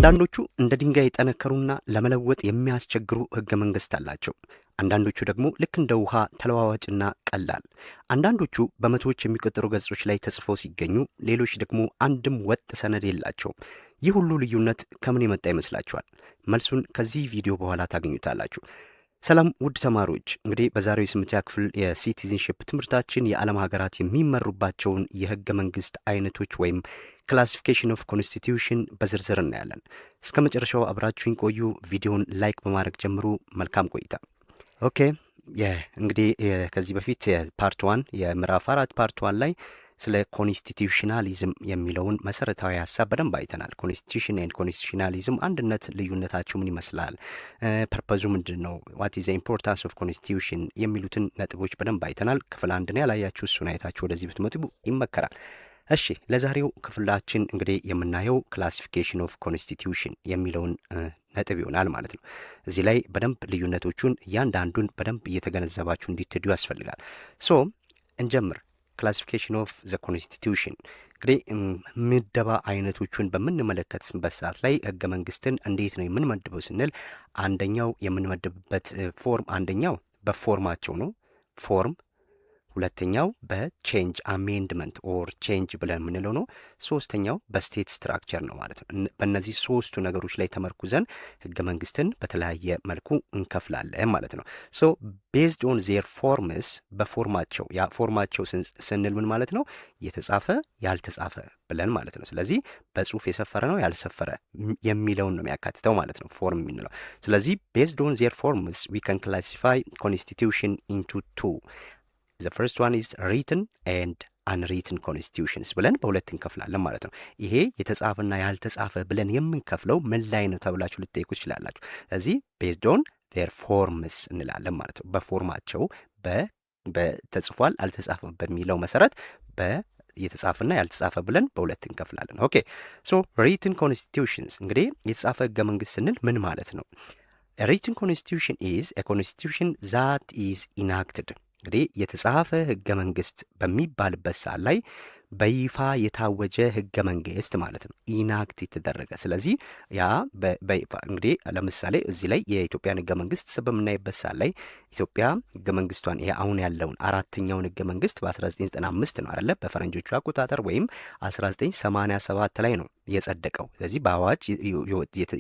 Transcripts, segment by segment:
አንዳንዶቹ እንደ ድንጋይ የጠነከሩና ለመለወጥ የሚያስቸግሩ ህገ መንግስት አላቸው። አንዳንዶቹ ደግሞ ልክ እንደ ውሃ ተለዋዋጭና ቀላል። አንዳንዶቹ በመቶዎች የሚቆጠሩ ገጾች ላይ ተጽፈው ሲገኙ፣ ሌሎች ደግሞ አንድም ወጥ ሰነድ የላቸውም። ይህ ሁሉ ልዩነት ከምን የመጣ ይመስላችኋል? መልሱን ከዚህ ቪዲዮ በኋላ ታገኙታላችሁ። ሰላም ውድ ተማሪዎች፣ እንግዲህ በዛሬው የስምንተኛ ክፍል የሲቲዝንሺፕ ትምህርታችን የዓለም ሀገራት የሚመሩባቸውን የህገ መንግስት አይነቶች ወይም ክላሲፊኬሽን ኦፍ ኮንስቲትዩሽን በዝርዝር እናያለን። እስከ መጨረሻው አብራችሁኝ ቆዩ። ቪዲዮን ላይክ በማድረግ ጀምሩ። መልካም ቆይታ። ኦኬ እንግዲህ ከዚህ በፊት ፓርት 1 የምዕራፍ 4 ፓርት 1 ላይ ስለ ኮንስቲትዩሽናሊዝም የሚለውን መሰረታዊ ሀሳብ በደንብ አይተናል። ኮንስቲትዩሽን ኤንድ ኮንስቲትዩሽናሊዝም አንድነት፣ ልዩነታቸው ምን ይመስላል፣ ፐርፐዙ ምንድን ነው፣ ዋት ኢዝ ዘ ኢምፖርታንስ ኦፍ ኮንስቲትዩሽን የሚሉትን ነጥቦች በደንብ አይተናል። ክፍል አንድ ነው ያላያችሁ፣ እሱን አይታችሁ ወደዚህ ብትመጡ ይመከራል። እሺ ለዛሬው ክፍላችን እንግዲህ የምናየው ክላሲፊኬሽን ኦፍ ኮንስቲትዩሽን የሚለውን ነጥብ ይሆናል ማለት ነው። እዚህ ላይ በደንብ ልዩነቶቹን እያንዳንዱን በደንብ እየተገነዘባችሁ እንዲትሄዱ ያስፈልጋል። ሶ እንጀምር። ክላሲፊኬሽን ኦፍ ዘ ኮንስቲትዩሽን እንግዲህ ምደባ አይነቶቹን በምንመለከትበት ሰዓት ላይ ህገ መንግስትን እንዴት ነው የምንመድበው ስንል አንደኛው የምንመድብበት ፎርም አንደኛው በፎርማቸው ነው፣ ፎርም። ሁለተኛው በቼንጅ አሜንድመንት ኦር ቼንጅ ብለን የምንለው ነው። ሶስተኛው በስቴት ስትራክቸር ነው ማለት ነው። በእነዚህ ሶስቱ ነገሮች ላይ ተመርኩዘን ህገ መንግስትን በተለያየ መልኩ እንከፍላለን ማለት ነው። ሶ ቤዝድ ኦን ዜር ፎርምስ፣ በፎርማቸው ያ ፎርማቸው ስንል ምን ማለት ነው? የተጻፈ ያልተጻፈ ብለን ማለት ነው። ስለዚህ በጽሁፍ የሰፈረ ነው ያልሰፈረ የሚለውን ነው የሚያካትተው ማለት ነው ፎርም የምንለው። ስለዚህ ቤዝድ ኦን ዜር ፎርምስ ዊ ካን ክላሲፋይ ኮንስቲትዩሽን ኢንቱ ቱ. The first one is written and unwritten constitutions ብለን በሁለት እንከፍላለን ማለት ነው። ይሄ የተጻፈና ያልተጻፈ ብለን የምንከፍለው ምን ላይ ነው ተብላችሁ ልትጠይቁ ትችላላችሁ። ስለዚህ based on their forms እንላለን ማለት ነው። በፎርማቸው በተጽፏል አልተጻፈም በሚለው መሰረት የተጻፈና ያልተጻፈ ብለን በሁለት እንከፍላለን። ኦኬ ሶ written constitutions እንግዲህ የተጻፈ ህገ መንግስት ስንል ምን ማለት ነው? A written constitution is a constitution that is enacted እንግዲህ የተጻፈ ህገ መንግስት በሚባልበት ሰዓት ላይ በይፋ የታወጀ ህገ መንግስት ማለት ነው። ኢናክት የተደረገ ስለዚህ ያ በይፋ እንግዲህ ለምሳሌ እዚህ ላይ የኢትዮጵያን ህገ መንግስት በምናይበት ሰዓት ላይ ኢትዮጵያ ህገ መንግስቷን ይሄ አሁን ያለውን አራተኛውን ህገ መንግስት በ1995 ነው አይደለ? በፈረንጆቹ አቆጣጠር ወይም 1987 ላይ ነው የጸደቀው። ስለዚህ በአዋጅ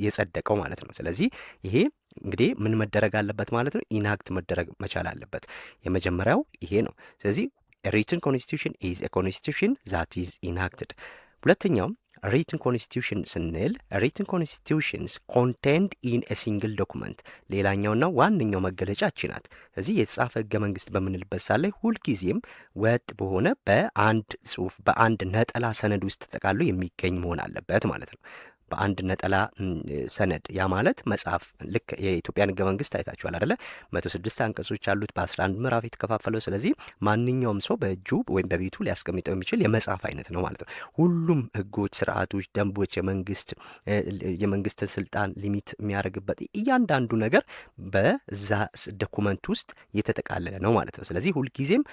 የጸደቀው ማለት ነው። ስለዚህ ይሄ እንግዲህ ምን መደረግ አለበት ማለት ነው? ኢናክት መደረግ መቻል አለበት። የመጀመሪያው ይሄ ነው። ስለዚህ written constitution is a constitution that is enacted. ሁለተኛው written constitution ስንል written constitutions contained in a single document ሌላኛውና ዋነኛው መገለጫች ናት። ስለዚህ የተጻፈ ህገ መንግስት በምንልበት ሳለ ሁልጊዜም ወጥ በሆነ በአንድ ጽሁፍ በአንድ ነጠላ ሰነድ ውስጥ ተጠቃሎ የሚገኝ መሆን አለበት ማለት ነው። በአንድ ነጠላ ሰነድ ያ ማለት መጽሐፍ ልክ የኢትዮጵያን ህገ መንግስት አይታችኋል አይደለ? 106 አንቀጾች አሉት በ11 ምዕራፍ የተከፋፈለው። ስለዚህ ማንኛውም ሰው በእጁ ወይም በቤቱ ሊያስቀምጠው የሚችል የመጽሐፍ አይነት ነው ማለት ነው። ሁሉም ህጎች፣ ስርዓቶች፣ ደንቦች የመንግስትን ስልጣን ሊሚት የሚያደርግበት እያንዳንዱ ነገር በዛ ዶኩመንት ውስጥ የተጠቃለለ ነው ማለት ነው። ስለዚህ ሁልጊዜም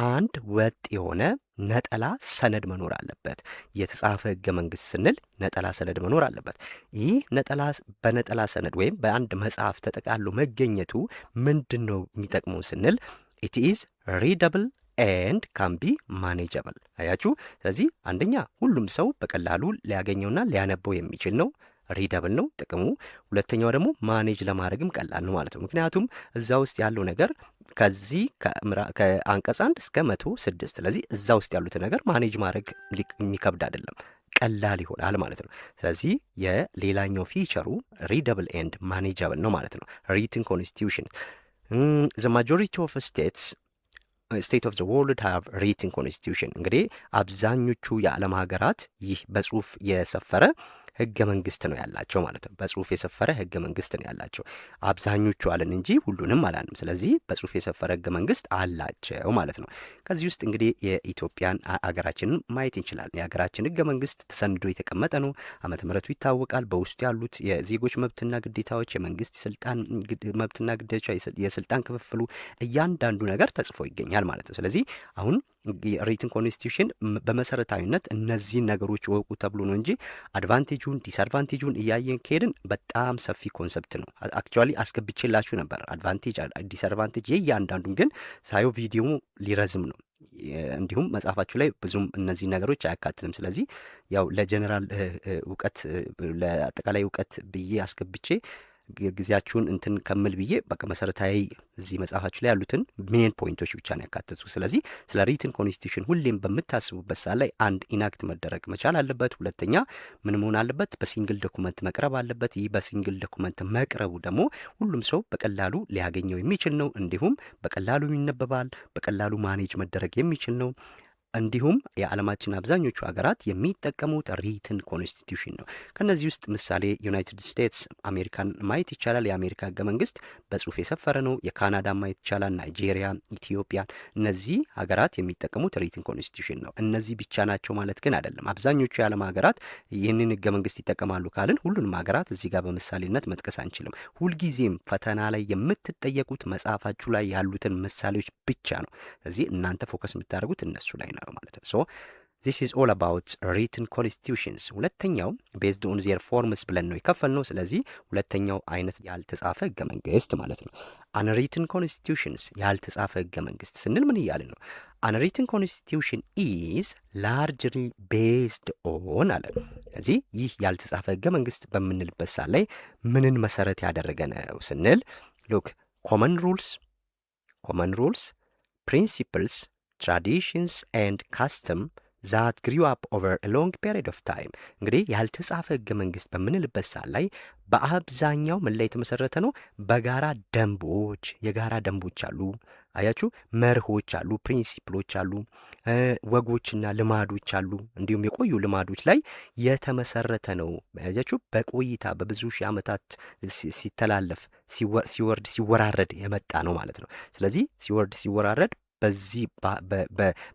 አንድ ወጥ የሆነ ነጠላ ሰነድ መኖር አለበት። የተጻፈ ህገ መንግስት ስንል ነጠላ ሰነድ መኖር አለበት። ይህ በነጠላ ሰነድ ወይም በአንድ መጽሐፍ ተጠቃሎ መገኘቱ ምንድን ነው የሚጠቅመው ስንል it is readable and can be manageable። አያችሁ። ስለዚህ አንደኛ ሁሉም ሰው በቀላሉ ሊያገኘውና ሊያነበው የሚችል ነው። ሪደብል ነው ጥቅሙ። ሁለተኛው ደግሞ ማኔጅ ለማድረግም ቀላል ነው ማለት ነው። ምክንያቱም እዛ ውስጥ ያለው ነገር ከዚህ ከአንቀጽ 1 እስከ 106 ስለዚህ እዛ ውስጥ ያሉት ነገር ማኔጅ ማድረግ የሚከብድ አይደለም፣ ቀላል ይሆናል ማለት ነው። ስለዚህ የሌላኛው ፊቸሩ ሪደብል ኤንድ ማኔጀብል ነው ማለት ነው። ሪትን ኮንስቲትዩሽን the majority of state of the world have written constitution እንግዲህ አብዛኞቹ የዓለም ሀገራት ይህ በጽሁፍ የሰፈረ ህገ መንግስት ነው ያላቸው ማለት ነው። በጽሁፍ የሰፈረ ህገ መንግስት ነው ያላቸው። አብዛኞቹ አለን እንጂ ሁሉንም አላንም። ስለዚህ በጽሁፍ የሰፈረ ህገ መንግስት አላቸው ማለት ነው። ከዚህ ውስጥ እንግዲህ የኢትዮጵያን አገራችንን ማየት እንችላለን። የሀገራችን ህገ መንግስት ተሰንዶ የተቀመጠ ነው። ዓመተ ምህረቱ ይታወቃል። በውስጡ ያሉት የዜጎች መብትና ግዴታዎች፣ የመንግስት ስልጣን መብትና ግዴታዎች፣ የስልጣን ክፍፍሉ እያንዳንዱ ነገር ተጽፎ ይገኛል ማለት ነው። ስለዚህ አሁን ሪትን ኮንስቲቱሽን በመሰረታዊነት እነዚህን ነገሮች ወቁ ተብሎ ነው እንጂ አድቫንቴጁን ዲስአድቫንቴጁን እያየን ከሄድን በጣም ሰፊ ኮንሰፕት ነው። አክቹዋሊ አስገብቼላችሁ ነበር አድቫንቴጅ ዲስአድቫንቴጅ የእያንዳንዱን፣ ግን ሳየው ቪዲዮ ሊረዝም ነው። እንዲሁም መጽሐፋችሁ ላይ ብዙም እነዚህ ነገሮች አያካትትም። ስለዚህ ያው ለጀነራል እውቀት ለአጠቃላይ እውቀት ብዬ አስገብቼ ጊዜያችሁን እንትን ከምል ብዬ በቃ መሰረታዊ እዚህ መጽሐፋችሁ ላይ ያሉትን ሜን ፖይንቶች ብቻ ነው ያካተቱ። ስለዚህ ስለ ሪትን ኮንስቲቱሽን ሁሌም በምታስቡበት ሰዓት ላይ አንድ ኢናክት መደረግ መቻል አለበት። ሁለተኛ ምን መሆን አለበት? በሲንግል ዶኩመንት መቅረብ አለበት። ይህ በሲንግል ዶኩመንት መቅረቡ ደግሞ ሁሉም ሰው በቀላሉ ሊያገኘው የሚችል ነው። እንዲሁም በቀላሉ ይነበባል፣ በቀላሉ ማኔጅ መደረግ የሚችል ነው። እንዲሁም የዓለማችን አብዛኞቹ ሀገራት የሚጠቀሙት ሪትን ኮንስቲቱሽን ነው። ከነዚህ ውስጥ ምሳሌ ዩናይትድ ስቴትስ አሜሪካን ማየት ይቻላል። የአሜሪካ ህገ መንግስት በጽሁፍ የሰፈረ ነው። የካናዳ ማየት ይቻላል፣ ናይጄሪያ፣ ኢትዮጵያ፣ እነዚህ ሀገራት የሚጠቀሙት ሪትን ኮንስቲቱሽን ነው። እነዚህ ብቻ ናቸው ማለት ግን አይደለም። አብዛኞቹ የዓለም ሀገራት ይህንን ህገ መንግስት ይጠቀማሉ ካልን ሁሉንም ሀገራት እዚህ ጋር በምሳሌነት መጥቀስ አንችልም። ሁልጊዜም ፈተና ላይ የምትጠየቁት መጽሐፋችሁ ላይ ያሉትን ምሳሌዎች ብቻ ነው። ስለዚህ እናንተ ፎከስ የምታደርጉት እነሱ ላይ ነው ማለት ነው። ሶ this is all about written constitutions። ሁለተኛው based on their forms ብለን ነው የከፈልነው። ስለዚህ ሁለተኛው አይነት ያልተጻፈ ህገ መንግስት ማለት ነው። unwritten constitutions ያልተጻፈ ህገ መንግስት ስንል ምን እያልን ነው? unwritten constitution is largely based on አለ። ስለዚህ ይህ ያልተጻፈ ህገ መንግስት በምንልበት ሰዓት ላይ ምንን መሰረት ያደረገ ነው ስንል look common rules principles traditions and custom that grew up over a long period of time። እንግዲህ ያልተጻፈ ህገ መንግስት በምንልበት ሰዓት ላይ በአብዛኛው ምን ላይ የተመሰረተ ነው? በጋራ ደንቦች፣ የጋራ ደንቦች አሉ። አያችሁ፣ መርሆች አሉ፣ ፕሪንሲፕሎች አሉ፣ ወጎችና ልማዶች አሉ። እንዲሁም የቆዩ ልማዶች ላይ የተመሰረተ ነው። አያችሁ፣ በቆይታ በብዙ ሺህ ዓመታት ሲተላለፍ ሲወርድ ሲወራረድ የመጣ ነው ማለት ነው። ስለዚህ ሲወርድ ሲወራረድ በዚህ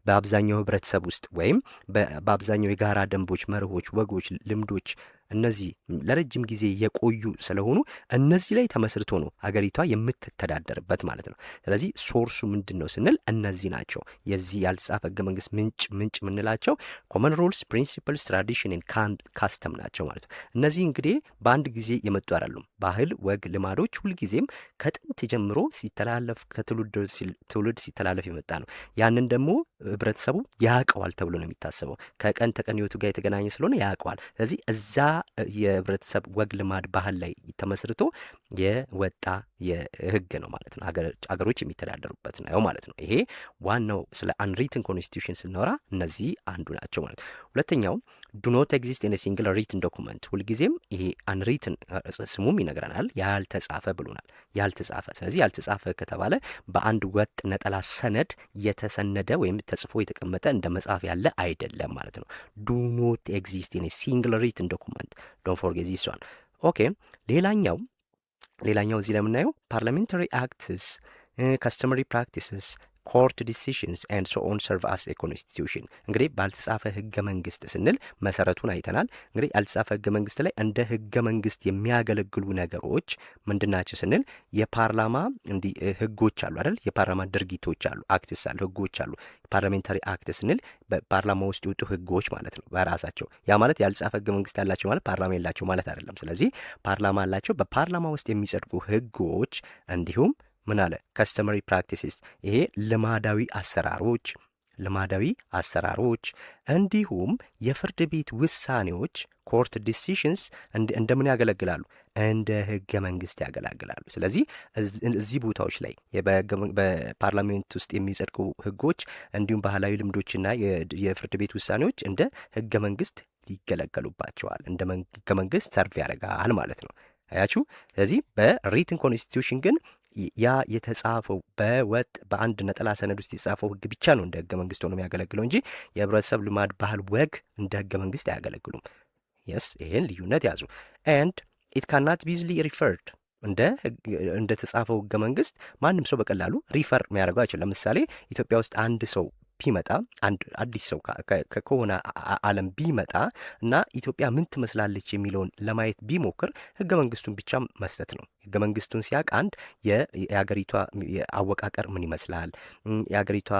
በአብዛኛው ህብረተሰብ ውስጥ ወይም በአብዛኛው የጋራ ደንቦች፣ መርሆች፣ ወጎች፣ ልምዶች እነዚህ ለረጅም ጊዜ የቆዩ ስለሆኑ እነዚህ ላይ ተመስርቶ ነው ሀገሪቷ የምትተዳደርበት ማለት ነው። ስለዚህ ሶርሱ ምንድን ነው ስንል እነዚህ ናቸው። የዚህ ያልተጻፈ ህገ መንግስት ምንጭ የምንላቸው ኮመን ሩልስ ፕሪንሲፕልስ ትራዲሽን ኤንድ ካስተም ናቸው ማለት ነው። እነዚህ እንግዲህ በአንድ ጊዜ የመጡ አይደሉም። ባህል፣ ወግ፣ ልማዶች ሁልጊዜም ከጥንት ጀምሮ ሲተላለፍ ከትውልድ ሲተላለፍ የመጣ ነው። ያንን ደግሞ ህብረተሰቡ ያውቀዋል ተብሎ ነው የሚታሰበው። ከቀን ተቀን ህይወቱ ጋር የተገናኘ ስለሆነ ያውቀዋል። ስለዚህ እዛ የህብረተሰብ ወግ፣ ልማድ፣ ባህል ላይ ተመስርቶ የወጣ የህግ ነው ማለት ነው። ሀገሮች የሚተዳደሩበት ነው ማለት ነው። ይሄ ዋናው ስለ አንሪትን ኮንስቲቱሽን ስናወራ እነዚህ አንዱ ናቸው ማለት ነው። ሁለተኛው ዱ ኖት ኤግዚስት ኢን ሲንግል ሪትን ዶኩመንት። ሁልጊዜም ይሄ አንሪትን ስሙም ይነግረናል፣ ያልተጻፈ ብሎናል። ያልተጻፈ ስለዚህ ያልተጻፈ ከተባለ በአንድ ወጥ ነጠላ ሰነድ የተሰነደ ወይም ተጽፎ የተቀመጠ እንደ መጽሐፍ ያለ አይደለም ማለት ነው። ዱ ኖት ኤግዚስት ኢን ሲንግል ሪትን ዶኩመንት ዶንት ፎርጌት ዚስ ዋን። ኦኬ ሌላኛው እዚህ ለምናየው ፓርላሜንታሪ አክትስ ከስተመሪ ፕራክቲስስ ኮርት ዲሲሽንስ ኤንድ ሶ ኦን ሰርቭ አስ ኤ ኮንስቲቱሽን። እንግዲህ ባልተጻፈ ህገ መንግስት ስንል መሰረቱን አይተናል። እንግዲህ ያልተጻፈ ህገ መንግስት ላይ እንደ ህገ መንግስት የሚያገለግሉ ነገሮች ምንድናቸው ስንል የፓርላማ እንዲህ ህጎች አሉ አይደል? የፓርላማ ድርጊቶች አሉ፣ አክትስ አሉ፣ ህጎች አሉ። ፓርላሜንታሪ አክት ስንል በፓርላማ ውስጥ የወጡ ህጎች ማለት ነው በራሳቸው። ያ ማለት ያልተጻፈ ህገ መንግስት ያላቸው ማለት ፓርላማ የላቸው ማለት አይደለም። ስለዚህ ፓርላማ አላቸው፣ በፓርላማ ውስጥ የሚጸድቁ ህጎች እንዲሁም ምን አለ ከስተመሪ ፕራክቲስስ ይሄ ልማዳዊ አሰራሮች እንዲሁም የፍርድ ቤት ውሳኔዎች ኮርት ዲሲሽንስ እንደምን ያገለግላሉ? እንደ ህገ መንግስት ያገለግላሉ። ስለዚህ እዚህ ቦታዎች ላይ በፓርላሜንት ውስጥ የሚጸድቁ ህጎች እንዲሁም ባህላዊ ልምዶችና የፍርድ ቤት ውሳኔዎች እንደ ህገ መንግስት ይገለገሉባቸዋል። እንደ ህገ መንግስት ሰርቭ ያደርጋል ማለት ነው። አያችሁ። ስለዚህ በሪትን ኮንስቲቱሽን ግን ያ የተጻፈው በወጥ በአንድ ነጠላ ሰነድ ውስጥ የተጻፈው ህግ ብቻ ነው እንደ ህገ መንግስት ሆኖ የሚያገለግለው እንጂ የህብረተሰብ ልማድ፣ ባህል፣ ወግ እንደ ህገ መንግስት አያገለግሉም። የስ ይሄን ልዩነት ያዙ። ኤንድ ኢት ካናት ቢ ኢዝሊ ሪፈርድ እንደ ተጻፈው ህገ መንግስት ማንም ሰው በቀላሉ ሪፈር የሚያደርገው አይችልም። ለምሳሌ ኢትዮጵያ ውስጥ አንድ ሰው ቢመጣ አንድ አዲስ ሰው ከሆነ ዓለም ቢመጣ እና ኢትዮጵያ ምን ትመስላለች የሚለውን ለማየት ቢሞክር ህገ መንግስቱን ብቻ መስጠት ነው። ህገ መንግስቱን ሲያውቅ አንድ የሀገሪቷ አወቃቀር ምን ይመስላል፣ የሀገሪቷ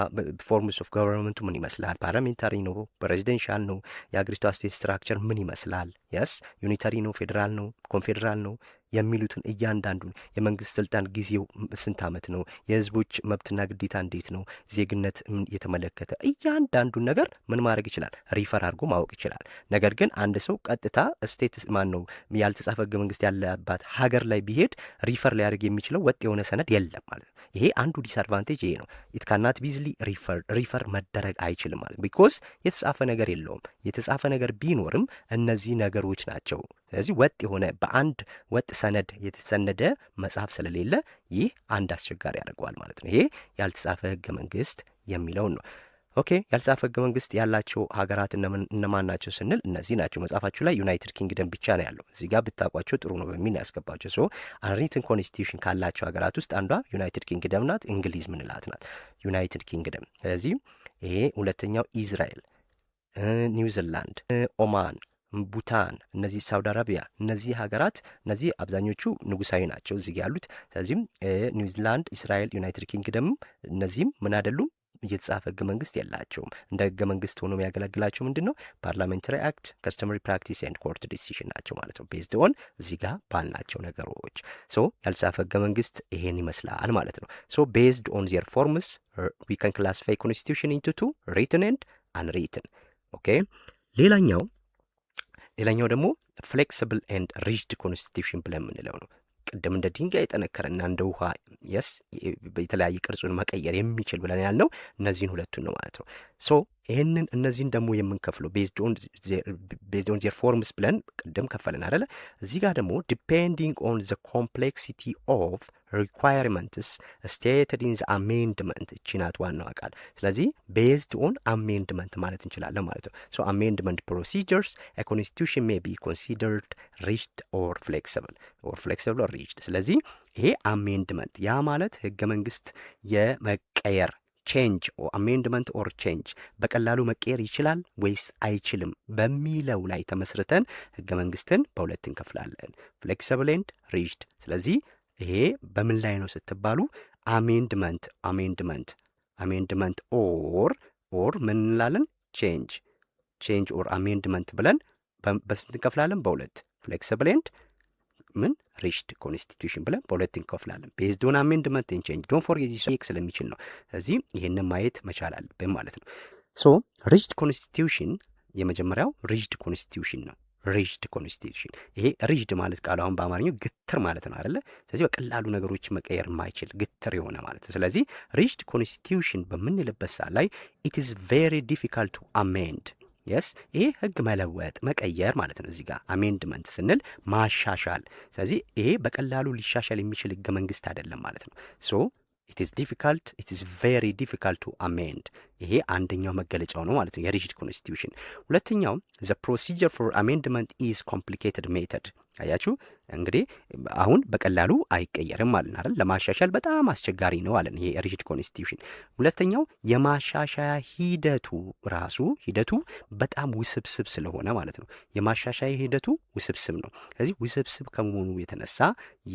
ፎርምስ ኦፍ ገቨርንመንቱ ምን ይመስላል፣ ፓርላሜንታሪ ነው፣ ፕሬዚደንሻል ነው፣ የሀገሪቷ ስቴት ስትራክቸር ምን ይመስላል፣ የስ ዩኒታሪ ነው፣ ፌዴራል ነው፣ ኮንፌዴራል ነው የሚሉትን እያንዳንዱን የመንግስት ስልጣን ጊዜው ስንት ዓመት ነው፣ የህዝቦች መብትና ግዴታ እንዴት ነው፣ ዜግነት የተመለከተ እያንዳንዱን ነገር ምን ማድረግ ይችላል? ሪፈር አድርጎ ማወቅ ይችላል። ነገር ግን አንድ ሰው ቀጥታ ስቴት ማን ነው ያልተጻፈ ህገ መንግስት ያለባት ሀገር ላይ ቢሄድ ሪፈር ሊያደርግ የሚችለው ወጥ የሆነ ሰነድ የለም ማለት ነው። ይሄ አንዱ ዲስአድቫንቴጅ ይሄ ነው። ኢት ካናት ቢዝሊ ሪፈር መደረግ አይችልም ማለት ቢኮዝ የተጻፈ ነገር የለውም። የተጻፈ ነገር ቢኖርም እነዚህ ነገሮች ናቸው። ስለዚህ ወጥ የሆነ በአንድ ወጥ ሰነድ የተሰነደ መጽሐፍ ስለሌለ ይህ አንድ አስቸጋሪ ያደርገዋል ማለት ነው። ይሄ ያልተጻፈ ህገ መንግስት የሚለውን ነው። ኦኬ ያልተጻፈ ህገ መንግስት ያላቸው ሀገራት እነማን ናቸው ስንል እነዚህ ናቸው። መጽሐፋችሁ ላይ ዩናይትድ ኪንግደም ብቻ ነው ያለው። እዚህ ጋር ብታውቋቸው ጥሩ ነው በሚል ያስገባቸው። ሶ አንሪትን ኮንስቲቱሽን ካላቸው ሀገራት ውስጥ አንዷ ዩናይትድ ኪንግደም ናት። እንግሊዝ ምንላት ናት ዩናይትድ ኪንግደም። ስለዚህ ይሄ ሁለተኛው ኢዝራኤል፣ ኒውዚላንድ፣ ኦማን፣ ቡታን፣ እነዚህ ሳውዲ አረቢያ፣ እነዚህ ሀገራት እነዚህ አብዛኞቹ ንጉሳዊ ናቸው እዚህ ያሉት። ስለዚህም ኒውዚላንድ፣ እስራኤል፣ ዩናይትድ ኪንግደም እነዚህም ምን አይደሉም እየተጻፈ ህገ መንግስት የላቸውም። እንደ ህገ መንግስት ሆኖ የሚያገለግላቸው ምንድን ነው? ፓርላሜንታሪ አክት፣ ከስተመሪ ፕራክቲስ ኤንድ ኮርት ዲሲሽን ናቸው ማለት ነው። ቤዝድ ኦን እዚህ ጋር ባልናቸው ነገሮች ሶ ያልተጻፈ ህገ መንግስት ይሄን ይመስላል ማለት ነው። ሶ ቤዝድ ኦን ዜር ፎርምስ ዊ ካን ክላሲፋይ ኮንስቲቱሽን ኢንቱ ቱ ሪትን ኤንድ አንሪትን። ኦኬ ሌላኛው ደግሞ ፍሌክሲብል ኤንድ ሪጅድ ኮንስቲቱሽን ብለን የምንለው ነው። ቅድም እንደ ድንጋይ የጠነከረና እንደ ውሃ የስ የተለያየ ቅርጹን መቀየር የሚችል ብለን ያልነው እነዚህን ሁለቱን ነው ማለት ነው። ሶ ይህንን እነዚህን ደግሞ የምንከፍለው ቤዝድ ኦን ዜር ፎርምስ ብለን ቅድም ከፈልን አይደለ? እዚህ ጋር ደግሞ ዲፔንዲንግ ኦን ዘ ኮምፕሌክሲቲ ኦፍ ሪኳየርመንትስ ስቴትድ ኢን ዘ አሜንድመንት እቺ ናት ዋናዋ ቃል። ስለዚህ ቤዝድ ኦን አሜንድመንት ማለት እንችላለን ማለት ነው። ሶ አሜንድመንት ፕሮሲጀርስ ኤ ኮንስቲቱሽን ሜይ ቢ ኮንሲደርድ ሪጅድ ኦር ፍሌክሲብል ኦር ሪጅድ። ስለዚህ ይሄ አሜንድመንት ያ ማለት ህገ መንግስት የመቀየር ቼንጅ አሜንድመንት ኦር ቼንጅ በቀላሉ መቀየር ይችላል ወይስ አይችልም በሚለው ላይ ተመስርተን ህገ መንግስትን በሁለት እንከፍላለን፣ ፍሌክሲብል ኤንድ ሪጅድ። ስለዚህ ይሄ በምን ላይ ነው ስትባሉ አሜንድመንት ኦር ምን እንላለን? ቼንጅ ኦር አሜንድመንት ብለን በስንት እንከፍላለን? በሁለት ፍሌክሲብል ኤንድ ምን ሪጅድ ኮንስቲቱሽን ብለን በሁለት እንከፍላለን። ቤዝድ ኦን አሜንድመንት ኤንድ ቼንጅ ዶንት ፎርጌት ዚስ ስለሚችል ነው። ስለዚህ ይሄንን ማየት መቻል አለብን ማለት ነው። ሶ ሪጅድ ኮንስቲቱሽን የመጀመሪያው ሪጅድ ኮንስቲቱሽን ነው። ሪጅድ ኮንስቲቱሽን ይሄ ሪጅድ ማለት ቃሉ አሁን በአማርኛው ግትር ማለት ነው አይደለ? ስለዚህ በቀላሉ ነገሮች መቀየር የማይችል ግትር የሆነ ማለት ነው። ስለዚህ ሪጅድ ኮንስቲቱሽን በምንልበት ሰዓት ላይ ኢት ኢዝ ቬሪ ዲፊካልት ቱ አሜንድ የስ ይሄ ህግ መለወጥ መቀየር ማለት ነው። እዚህ ጋር አሜንድመንት ስንል ማሻሻል። ስለዚህ ይሄ በቀላሉ ሊሻሻል የሚችል ህገ መንግስት አይደለም ማለት ነው። ሶ ኢት ኢዝ ቬሪ ዲፊካልት ቱ አሜንድ። ይሄ አንደኛው መገለጫው ነው ማለት ነው የሪጅድ ኮንስቲቱሽን። ሁለተኛው ዘ ፕሮሲጀር ፎር አሜንድመንት ኢዝ ኮምፕሊኬትድ ሜተድ። አያችሁ እንግዲህ አሁን በቀላሉ አይቀየርም ማለት አይደል? ለማሻሻል በጣም አስቸጋሪ ነው አለን ይሄ ሪጅድ ኮንስቲቱሽን። ሁለተኛው የማሻሻያ ሂደቱ በጣም ውስብስብ ስለሆነ ማለት ነው። የማሻሻያ ሂደቱ ውስብስብ ነው። ስለዚህ ውስብስብ ከመሆኑ የተነሳ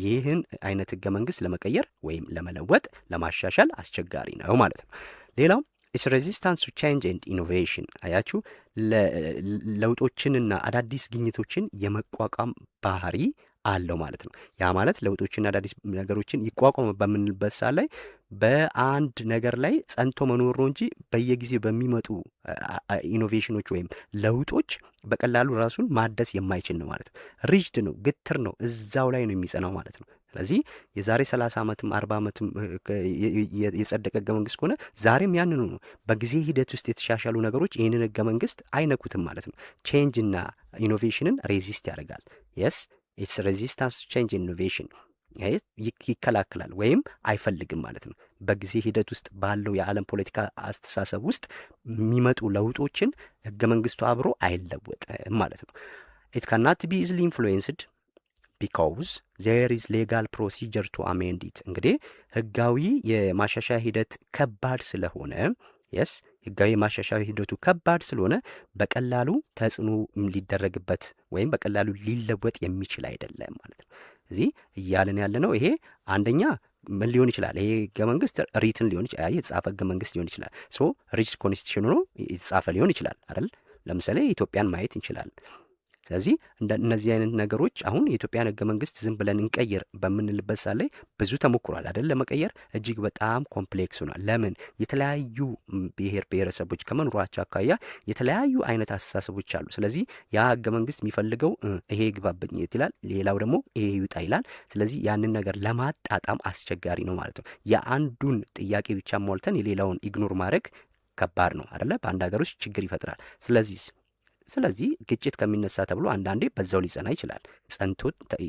ይህን አይነት ህገ መንግስት ለመቀየር ወይም ለመለወጥ ለማሻሻል አስቸጋሪ ነው ማለት ነው። ሌላው ኢስ ሬዚስታንስ ቱ ቼንጅ ኤንድ ኢኖቬሽን። አያችሁ ለውጦችንና አዳዲስ ግኝቶችን የመቋቋም ባህሪ አለው ማለት ነው። ያ ማለት ለውጦችና አዳዲስ ነገሮችን ይቋቋም በምንልበት ሰዓት ላይ በአንድ ነገር ላይ ጸንቶ መኖር ነው እንጂ በየጊዜው በሚመጡ ኢኖቬሽኖች ወይም ለውጦች በቀላሉ ራሱን ማደስ የማይችል ነው ማለት ነው። ሪጅድ ነው፣ ግትር ነው፣ እዛው ላይ ነው የሚጸናው ማለት ነው። ስለዚህ የዛሬ 30 ዓመትም 40 ዓመትም የጸደቀ ህገ መንግስት ከሆነ ዛሬም ያንኑ ነው። በጊዜ ሂደት ውስጥ የተሻሻሉ ነገሮች ይህንን ህገ መንግስት አይነኩትም ማለት ነው። ቼንጅ እና ኢኖቬሽንን ሬዚስት ያደርጋል። የስ ኢትስ ሬዚስታንስ ቼንጅ ኢኖቬሽን ይከላከላል ወይም አይፈልግም ማለት ነው። በጊዜ ሂደት ውስጥ ባለው የዓለም ፖለቲካ አስተሳሰብ ውስጥ የሚመጡ ለውጦችን ህገ መንግስቱ አብሮ አይለወጥም ማለት ነው። ኢት ካናት ቢ ኢዝሊ ኢንፍሉዌንስድ ቢካውዝ ዜር ኢዝ ሌጋል ፕሮሲጀር ቱ አሜንድ ኢት። እንግዲህ ህጋዊ የማሻሻያ ሂደት ከባድ ስለሆነ የስ ህጋዊ የማሻሻያ ሂደቱ ከባድ ስለሆነ በቀላሉ ተጽዕኖ ሊደረግበት ወይም በቀላሉ ሊለወጥ የሚችል አይደለም ማለት ነው። እዚህ እያልን ያለ ነው። ይሄ አንደኛ ምን ሊሆን ይችላል? ይሄ ህገ መንግስት ሪትን ሊሆን ይችላል፣ የተጻፈ ህገ መንግስት ሊሆን ይችላል። ሶ ሪጅድ ኮንስቲቱሽን ሆኖ የተጻፈ ሊሆን ይችላል አይደል? ለምሳሌ ኢትዮጵያን ማየት እንችላለን። ስለዚህ እነዚህ አይነት ነገሮች አሁን የኢትዮጵያን ህገ መንግስት ዝም ብለን እንቀይር በምንልበት ሳለ ላይ ብዙ ተሞክሯል አይደል? ለመቀየር እጅግ በጣም ኮምፕሌክስ ሆኗል። ለምን? የተለያዩ ብሔር ብሔረሰቦች ከመኖራቸው አኳያ የተለያዩ አይነት አስተሳሰቦች አሉ። ስለዚህ ያ ህገ መንግስት የሚፈልገው ይሄ ይግባብኝ ይላል፣ ሌላው ደግሞ ይሄ ይውጣ ይላል። ስለዚህ ያንን ነገር ለማጣጣም አስቸጋሪ ነው ማለት ነው። የአንዱን ጥያቄ ብቻ ሞልተን የሌላውን ኢግኖር ማድረግ ከባድ ነው አይደለ? በአንድ ሀገር ውስጥ ችግር ይፈጥራል። ስለዚህ ግጭት ከሚነሳ ተብሎ አንዳንዴ በዛው ሊጸና ይችላል። ጸንቶ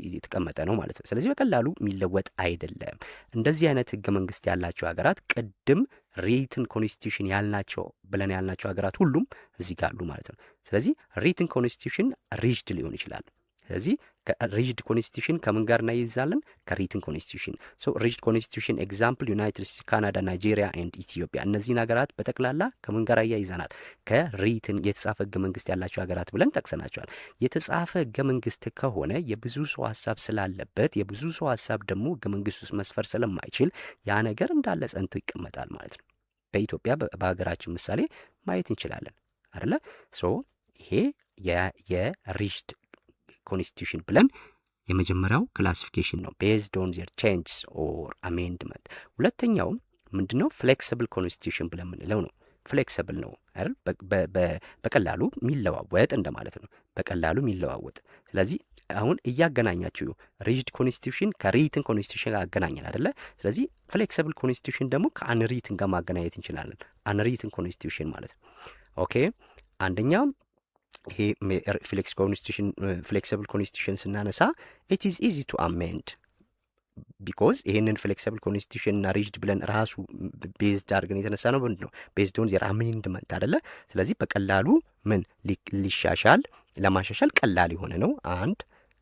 የተቀመጠ ነው ማለት ነው። ስለዚህ በቀላሉ የሚለወጥ አይደለም። እንደዚህ አይነት ህገ መንግስት ያላቸው ሀገራት ቅድም ሪትን ኮንስቲቱሽን ብለን ያልናቸው ሀገራት ሁሉም እዚህ ጋር አሉ ማለት ነው። ስለዚህ ሪትን ኮንስቲቱሽን ሪጅድ ሊሆን ይችላል። ስለዚህ ሪጅድ ኮንስቲቱሽን ከምን ጋር እናይዛለን? ከሪትን ኮንስቲቱሽን። ሶ ሪጅድ ኮንስቲቱሽን ኤግዛምፕል ዩናይትድ ስቴትስ፣ ካናዳ፣ ናይጄሪያ ኤንድ ኢትዮጵያ። እነዚህን ሀገራት በጠቅላላ ከምን ጋር አያይዘናል? ከሪትን የተጻፈ ህገ መንግስት ያላቸው ሀገራት ብለን ጠቅሰናቸዋል። የተጻፈ ህገ መንግስት ከሆነ የብዙ ሰው ሀሳብ ስላለበት የብዙ ሰው ሀሳብ ደግሞ ህገ መንግስት ውስጥ መስፈር ስለማይችል ያ ነገር እንዳለ ጸንቶ ይቀመጣል ማለት ነው። በኢትዮጵያ በሀገራችን ምሳሌ ማየት እንችላለን አይደለ? ሶ ይሄ የሪጅድ ኮንስቲቱሽን ብለን የመጀመሪያው ክላሲፊኬሽን ነው፣ ቤዝድ ኦን ዜር ቼንጅስ ኦር አሜንድመንት። ሁለተኛው ምንድነው? ፍሌክሲብል ኮንስቲቱሽን ብለን የምንለው ነው። ፍሌክሲብል ነው አይደል? በቀላሉ የሚለዋወጥ እንደማለት ነው። በቀላሉ የሚለዋወጥ። ስለዚህ አሁን እያገናኛችሁ ሪጅድ ኮንስቲቱሽን ከሪትን ኮንስቲቱሽን ጋር አገናኘን አይደለ? ስለዚህ ፍሌክሲብል ኮንስቲቱሽን ደግሞ ከአንሪትን ጋር ማገናኘት እንችላለን። አንሪትን ኮንስቲቱሽን ማለት ነው። ኦኬ አንደኛው ይሄ ፍሌክሲብል ኮንስቲቱሽን ስናነሳ ኢት ኢዝ ኢዚ ቱ አሜንድ ቢኮዝ ይሄንን ፍሌክሲብል ኮንስቲቱሽን እና ሪጅድ ብለን ራሱ ቤዝድ አድርገን የተነሳ ነው። ምንድን ነው? ቤዝድ ኦን ዜር አሜንድመንት አይደለ? ስለዚህ በቀላሉ ምን ለማሻሻል ቀላል የሆነ ነው። አንድ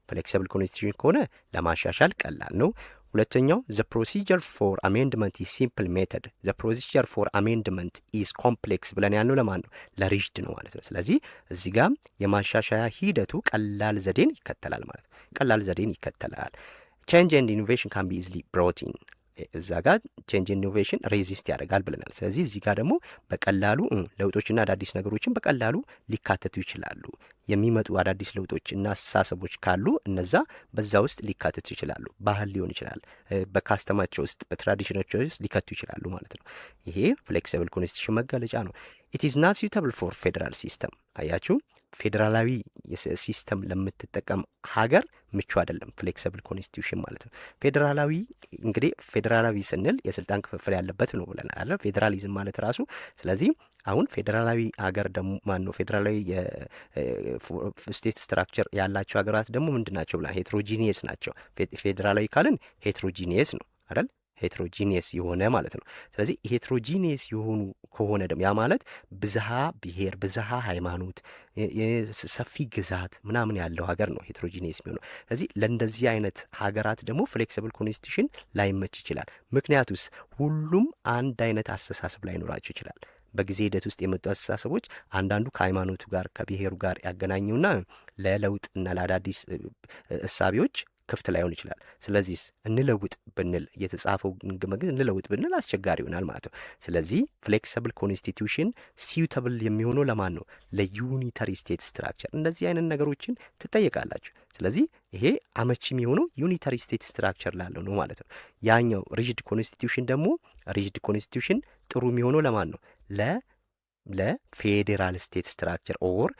ፍሌክሲብል ኮንስቲቱሽን ከሆነ ለማሻሻል ቀላል ነው። ሁለተኛው ዘ ፕሮሲጀር ፎር አሜንድመንት ኢዝ ሲምፕል ሜተድ ዘ ፕሮሲጀር ፎር አሜንድመንት ኢዝ ኮምፕሌክስ ብለን ያልነው ለማን ነው? ለሪጅድ ነው ማለት ነው። ስለዚህ እዚህ ጋር የማሻሻያ ሂደቱ ቀላል ዘዴን ይከተላል ማለት ነው። ቀላል ዘዴን ይከተላል። ቼንጅ ኤንድ ኢኖቬሽን ካን ቢ ኢዝሊ ብሮት ኢን እዛ ጋር ቼንጅ ኢኖቬሽን ሬዚስት ያደርጋል ብለናል። ስለዚህ እዚህ ጋር ደግሞ በቀላሉ ለውጦችና አዳዲስ ነገሮችን በቀላሉ ሊካተቱ ይችላሉ። የሚመጡ አዳዲስ ለውጦችና አስተሳሰቦች ካሉ እነዛ በዛ ውስጥ ሊካተቱ ይችላሉ። ባህል ሊሆን ይችላል፣ በካስተማቸው ውስጥ በትራዲሽኖቻቸው ውስጥ ሊከቱ ይችላሉ ማለት ነው። ይሄ ፍሌክሲብል ኮንስቲቱሽን መገለጫ ነው። ኢት ኢዝ ናት ሱተብል ፎር ፌዴራል ሲስተም። አያችሁ፣ ፌዴራላዊ ሲስተም ለምትጠቀም ሀገር ምቹ አይደለም ፍሌክሲብል ኮንስቲቱሽን ማለት ነው። ፌዴራላዊ እንግዲህ ፌዴራላዊ ስንል የስልጣን ክፍፍል ያለበት ነው ብለናል አይደል? ፌዴራሊዝም ማለት ራሱ። ስለዚህ አሁን ፌዴራላዊ ሀገር ደግሞ ማን ነው? ፌዴራላዊ የስቴት ስትራክቸር ያላቸው ሀገራት ደግሞ ምንድን ናቸው ብለናል? ሄትሮጂኒየስ ናቸው። ፌዴራላዊ ካልን ሄትሮጂኒየስ ነው አይደል? ሄትሮጂኒየስ የሆነ ማለት ነው። ስለዚህ ሄትሮጂኒየስ የሆኑ ከሆነ ደግሞ ያ ማለት ብዝሃ ብሔር፣ ብዝሃ ሃይማኖት፣ ሰፊ ግዛት ምናምን ያለው ሀገር ነው ሄትሮጂኒየስ የሚሆነው። ስለዚህ ለእንደዚህ አይነት ሀገራት ደግሞ ፍሌክሲብል ኮንስቲቱሽን ላይመች ይችላል። ምክንያቱስ ሁሉም አንድ አይነት አስተሳሰብ ላይኖራቸው ይችላል። በጊዜ ሂደት ውስጥ የመጡ አስተሳሰቦች አንዳንዱ ከሃይማኖቱ ጋር ከብሔሩ ጋር ያገናኘውና ለለውጥ እና ለአዳዲስ እሳቤዎች ክፍት ላይሆን ይችላል። ስለዚህ እንለውጥ ብንል የተጻፈው ህገ መንግስት እንለውጥ ብንል አስቸጋሪ ይሆናል ማለት ነው። ስለዚህ ፍሌክሲብል ኮንስቲቱሽን ሲዩተብል የሚሆነው ለማን ነው? ለዩኒተሪ ስቴት ስትራክቸር። እንደዚህ አይነት ነገሮችን ትጠየቃላችሁ። ስለዚህ ይሄ አመቺ የሚሆነው ዩኒተሪ ስቴት ስትራክቸር ላለው ነው ማለት ነው። ያኛው ሪጅድ ኮንስቲቱሽን ደግሞ ሪጅድ ኮንስቲቱሽን ጥሩ የሚሆነው ለማን ነው? ለፌዴራል ስቴት ስትራክቸር ኦር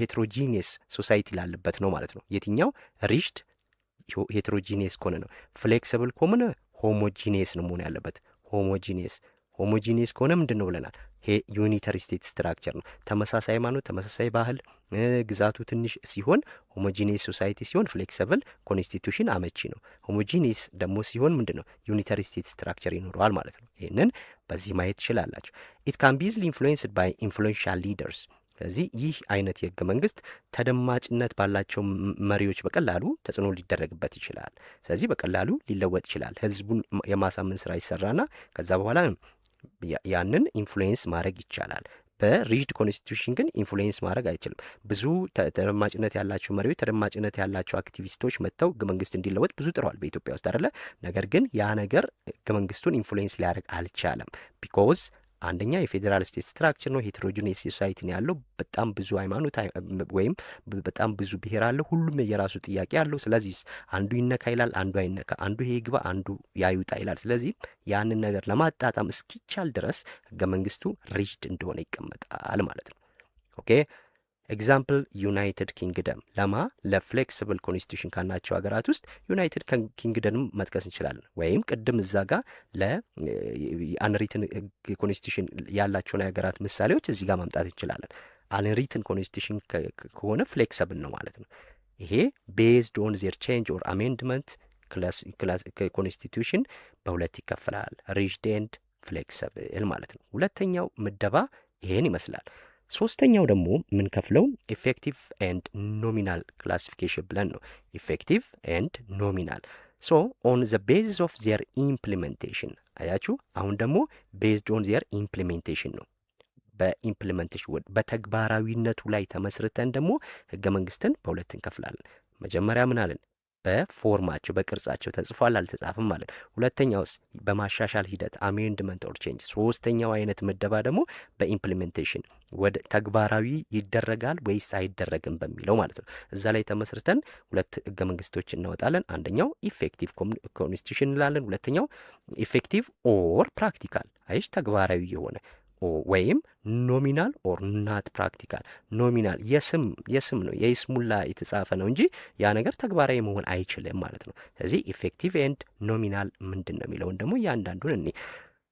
ሄትሮጂኒየስ ሶሳይቲ ላለበት ነው ማለት ነው። የትኛው ሪጅድ ሄትሮጂኒየስ ከሆነ ነው። ፍሌክሲብል ከሆነ ሆሞጂኒየስ ነው መሆን ያለበት። ሆሞጂኒየስ ከሆነ ምንድን ነው ብለናል? ዩኒተሪ ስቴት ስትራክቸር ነው። ተመሳሳይ ሃይማኖት፣ ተመሳሳይ ባህል፣ ግዛቱ ትንሽ ሲሆን ሆሞጂኒየስ ሶሳይቲ ሲሆን ፍሌክሲብል ኮንስቲቱሽን አመቺ ነው። ሆሞጂኒየስ ደግሞ ሲሆን ምንድን ነው? ዩኒተሪ ስቴት ስትራክቸር ይኖረዋል ማለት ነው። ይህንን በዚህ ማየት ትችላላችሁ። ኢት ካን ቢ ኢዝሊ ኢንፍሉዌንስድ ባይ ኢንፍሉዌንሻል ሊደርስ። ስለዚህ ይህ አይነት የህገ መንግስት ተደማጭነት ባላቸው መሪዎች በቀላሉ ተጽዕኖ ሊደረግበት ይችላል። ስለዚህ በቀላሉ ሊለወጥ ይችላል። ህዝቡን የማሳመን ስራ ይሰራና ከዛ በኋላ ያንን ኢንፍሉዌንስ ማድረግ ይቻላል። በሪጅድ ኮንስቲቱሽን ግን ኢንፍሉዌንስ ማድረግ አይችልም። ብዙ ተደማጭነት ያላቸው መሪዎች፣ ተደማጭነት ያላቸው አክቲቪስቶች መጥተው ህገ መንግስት እንዲለወጥ ብዙ ጥረዋል በኢትዮጵያ ውስጥ አይደለ። ነገር ግን ያ ነገር ህገ መንግስቱን ኢንፍሉዌንስ ሊያደርግ አልቻለም። ቢኮዝ አንደኛ የፌዴራል ስቴት ስትራክቸር ነው። ሄትሮጂኒየስ ሶሳይቲ ነው ያለው። በጣም ብዙ ሃይማኖት ወይም በጣም ብዙ ብሔር አለው። ሁሉም የራሱ ጥያቄ አለው። ስለዚህ አንዱ ይነካ ይላል፣ አንዱ አይነካ፣ አንዱ ይሄ ይግባ፣ አንዱ ያዩጣ ይላል። ስለዚህ ያንን ነገር ለማጣጣም እስኪቻል ድረስ ህገ መንግስቱ ሪጅድ እንደሆነ ይቀመጣል ማለት ነው። ኦኬ ኤግዛምፕል ዩናይትድ ኪንግደም ለፍሌክሲብል ኮንስቲቱሽን ካላቸው ሀገራት ውስጥ ዩናይትድ ኪንግደም መጥቀስ እንችላለን። ወይም ቅድም እዛ ጋር ለአንሪትን ኮንስቲቱሽን ያላቸውን ሀገራት ምሳሌዎች እዚህ ጋር ማምጣት እንችላለን። አንሪትን ኮንስቲቱሽን ከሆነ ፍሌክሲብል ነው ማለት ነው። ይሄ ቤዝድ ኦን ዜር ቼንጅ ኦር አሜንድመንት ኮንስቲቱሽን በሁለት ይከፈላል፣ ሪጅድ ኤንድ ፍሌክሲብል ማለት ነው። ሁለተኛው ምደባ ይሄን ይመስላል። ሶስተኛው ደግሞ የምንከፍለው ኢፌክቲቭ ኤንድ ኖሚናል ክላሲፊኬሽን ብለን ነው። ኢፌክቲቭ ኤንድ ኖሚናል ሶ ኦን ዘ ቤዚስ ኦፍ ዜር ኢምፕሊሜንቴሽን። አያችሁ፣ አሁን ደግሞ ቤዝድ ኦን ዜር ኢምፕሊሜንቴሽን ነው። በኢምፕሊሜንቴሽን በተግባራዊነቱ ላይ ተመስርተን ደግሞ ህገ መንግስትን በሁለት እንከፍላለን። መጀመሪያ ምን አለን? በፎርማቸው በቅርጻቸው ተጽፏል አልተጻፍም ማለት። ሁለተኛውስ በማሻሻል ሂደት አሜንድመንት ኦር ቼንጅ። ሶስተኛው አይነት ምደባ ደግሞ በኢምፕሊሜንቴሽን ወደ ተግባራዊ ይደረጋል ወይስ አይደረግም በሚለው ማለት ነው። እዛ ላይ ተመስርተን ሁለት ህገ መንግስቶች እናወጣለን። አንደኛው ኢፌክቲቭ ኮንስቲቱሽን እንላለን። ሁለተኛው ኢፌክቲቭ ኦር ፕራክቲካል፣ አይሽ ተግባራዊ የሆነ ወይም ኖሚናል ኦር ናት ፕራክቲካል። ኖሚናል የስም ነው የይስሙላ የተጻፈ ነው እንጂ ያ ነገር ተግባራዊ መሆን አይችልም ማለት ነው። ስለዚህ ኢፌክቲቭ ኤንድ ኖሚናል ምንድን ነው የሚለውን ደግሞ እያንዳንዱን እኔ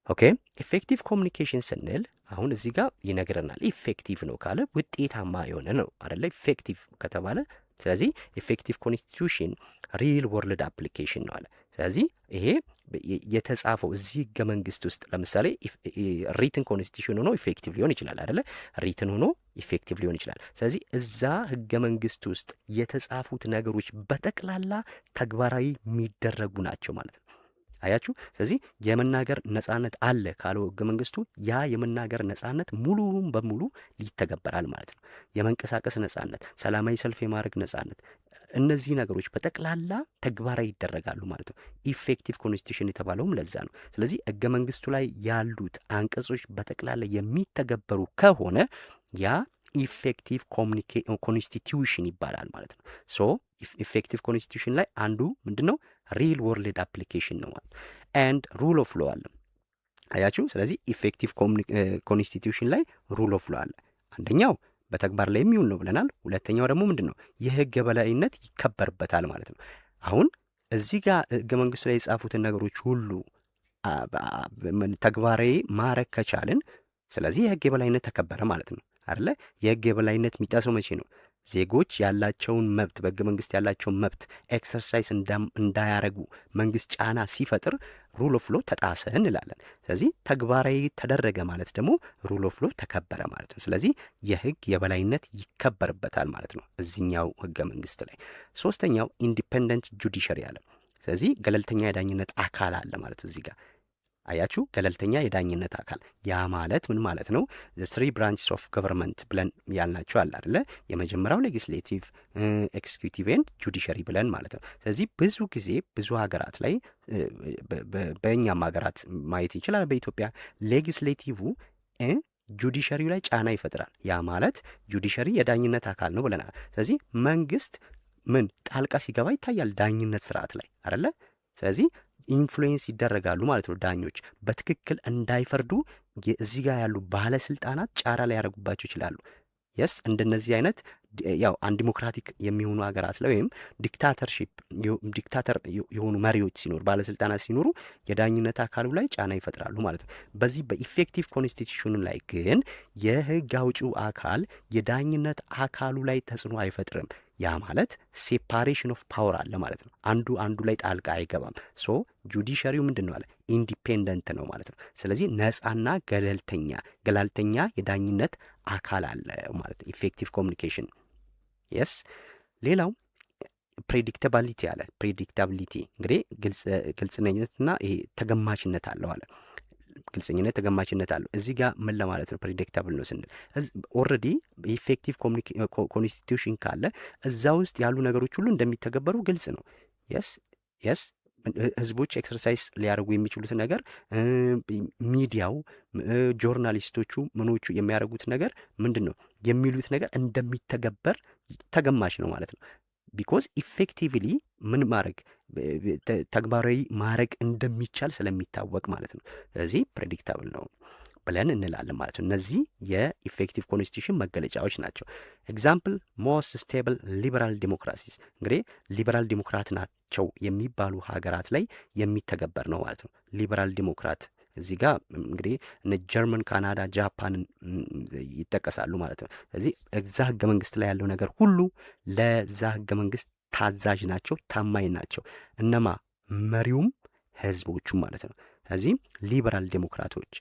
ኦኬ ኢፌክቲቭ ኮሚኒኬሽን ስንል አሁን እዚህ ጋር ይነግረናል። ኢፌክቲቭ ነው ካለ ውጤታማ የሆነ ነው አይደለ? ኢፌክቲቭ ከተባለ ስለዚህ ኢፌክቲቭ ኮንስቲቱሽን ሪል ወርልድ አፕሊኬሽን ነው አለ። ስለዚህ ይሄ የተጻፈው እዚህ ህገ መንግስት ውስጥ ለምሳሌ ሪትን ኮንስቲቱሽን ሆኖ ኢፌክቲቭ ሊሆን ይችላል አይደለ? ሪትን ሆኖ ኢፌክቲቭ ሊሆን ይችላል። ስለዚህ እዛ ህገ መንግስት ውስጥ የተጻፉት ነገሮች በጠቅላላ ተግባራዊ የሚደረጉ ናቸው ማለት ነው። አያችሁ። ስለዚህ የመናገር ነጻነት አለ ካለው ህገ መንግስቱ ያ የመናገር ነጻነት ሙሉ በሙሉ ሊተገበራል ማለት ነው። የመንቀሳቀስ ነጻነት፣ ሰላማዊ ሰልፍ የማድረግ ነጻነት፣ እነዚህ ነገሮች በጠቅላላ ተግባራዊ ይደረጋሉ ማለት ነው። ኢፌክቲቭ ኮንስቲቱሽን የተባለውም ለዛ ነው። ስለዚህ ህገ መንግስቱ ላይ ያሉት አንቀጾች በጠቅላላ የሚተገበሩ ከሆነ ያ ኢፌክቲቭ ኮንስቲቱሽን ይባላል ማለት ነው። ሶ ኢፌክቲቭ ኮንስቲቱሽን ላይ አንዱ ምንድን ነው? ሪል ወርልድ አፕሊኬሽን ነው ማለት ኤንድ ሩል ኦፍ ሎ አለ። አያችሁ። ስለዚህ ኢፌክቲቭ ኮንስቲቱሽን ላይ ሩል ኦፍ ሎ አለ። አንደኛው በተግባር ላይ የሚውል ነው ብለናል። ሁለተኛው ደግሞ ምንድን ነው? የህግ የበላይነት ይከበርበታል ማለት ነው። አሁን እዚህ ጋር ህገ መንግስቱ ላይ የጻፉትን ነገሮች ሁሉ ተግባራዊ ማድረግ ከቻልን ስለዚህ የህግ የበላይነት ተከበረ ማለት ነው አይደለ? የህግ የበላይነት የሚጣሰው መቼ ነው? ዜጎች ያላቸውን መብት በህገ መንግስት ያላቸውን መብት ኤክሰርሳይዝ እንዳያረጉ መንግስት ጫና ሲፈጥር ሩል ኦፍ ሎ ተጣሰ እንላለን። ስለዚህ ተግባራዊ ተደረገ ማለት ደግሞ ሩል ኦፍ ሎ ተከበረ ማለት ነው። ስለዚህ የህግ የበላይነት ይከበርበታል ማለት ነው እዚኛው ህገ መንግስት ላይ። ሶስተኛው ኢንዲፔንደንት ጁዲሸሪ አለ። ስለዚህ ገለልተኛ የዳኝነት አካል አለ ማለት እዚህ ጋር አያችሁ። ገለልተኛ የዳኝነት አካል ያ ማለት ምን ማለት ነው? ስሪ ብራንችስ ኦፍ ገቨርንመንት ብለን ያልናቸው አለ አይደለ? የመጀመሪያው ሌጊስሌቲቭ፣ ኤክስኪዩቲቭ ኤንድ ጁዲሸሪ ብለን ማለት ነው። ስለዚህ ብዙ ጊዜ ብዙ ሀገራት ላይ በእኛም ሀገራት ማየት ይችላል። በኢትዮጵያ ሌጊስሌቲቭ ጁዲሸሪው ላይ ጫና ይፈጥራል። ያ ማለት ጁዲሸሪ የዳኝነት አካል ነው ብለናል። ስለዚህ መንግስት ምን ጣልቃ ሲገባ ይታያል ዳኝነት ስርዓት ላይ አይደለ? ስለዚህ ኢንፍሉዌንስ ይደረጋሉ ማለት ነው። ዳኞች በትክክል እንዳይፈርዱ እዚህ ጋር ያሉ ባለስልጣናት ጫራ ላይ ያደርጉባቸው ይችላሉ። የስ እንደነዚህ አይነት ያው አንዲሞክራቲክ የሚሆኑ ሀገራት ላይ ወይም ዲክታተር የሆኑ መሪዎች ሲኖሩ ባለስልጣናት ሲኖሩ የዳኝነት አካሉ ላይ ጫና ይፈጥራሉ ማለት ነው። በዚህ በኢፌክቲቭ ኮንስቲቱሽኑ ላይ ግን የህግ አውጪው አካል የዳኝነት አካሉ ላይ ተጽዕኖ አይፈጥርም። ያ ማለት ሴፓሬሽን ኦፍ ፓወር አለ ማለት ነው። አንዱ ላይ ጣልቃ አይገባም። ሶ ጁዲሸሪው ምንድን ነው አለ? ኢንዲፔንደንት ነው ማለት ነው። ስለዚህ ነጻና ገለልተኛ የዳኝነት አካል አለ ማለት ነው። ኢፌክቲቭ ኮሚኒኬሽን የስ። ሌላው ፕሬዲክታቢሊቲ አለ። ፕሬዲክታቢሊቲ እንግዲህ ግልጽነትና ይሄ ተገማችነት አለው አለ። ግልጸኝነት፣ ተገማችነት አለው። እዚህ ጋር ምን ለማለት ነው ፕሬዲክታብል ነው ስንል ኦልሬዲ ኢፌክቲቭ ኮንስቲቱሽን ካለ እዛ ውስጥ ያሉ ነገሮች ሁሉ እንደሚተገበሩ ግልጽ ነው። የስ ህዝቦች ኤክሰርሳይዝ ሊያደርጉ የሚችሉት ነገር ሚዲያው፣ ጆርናሊስቶቹ ምኖቹ የሚያደርጉት ነገር ምንድን ነው የሚሉት ነገር እንደሚተገበር ተገማች ነው ማለት ነው። ቢኮዝ ኢፌክቲቭሊ ምን ማድረግ ተግባራዊ ማድረግ እንደሚቻል ስለሚታወቅ ማለት ነው። ስለዚህ ፕሬዲክታብል ነው ብለን እንላለን ማለት ነው። እነዚህ የኢፌክቲቭ ኮንስቲቱሽን መገለጫዎች ናቸው። ኤግዛምፕል ሞስት ስቴብል ሊበራል ዲሞክራሲስ እንግዲህ ሊበራል ዲሞክራት ናቸው የሚባሉ ሀገራት ላይ የሚተገበር ነው ማለት ነው። ሊበራል ዲሞክራት እዚህ ጋር እንግዲህ እነ ጀርመን፣ ካናዳ፣ ጃፓንን ይጠቀሳሉ ማለት ነው። ስለዚህ እዛ ህገ መንግስት ላይ ያለው ነገር ሁሉ ለዛ ህገ መንግስት ታዛዥ ናቸው፣ ታማኝ ናቸው። እነማ መሪውም ህዝቦቹም ማለት ነው። ስለዚህ ሊበራል ዲሞክራቶች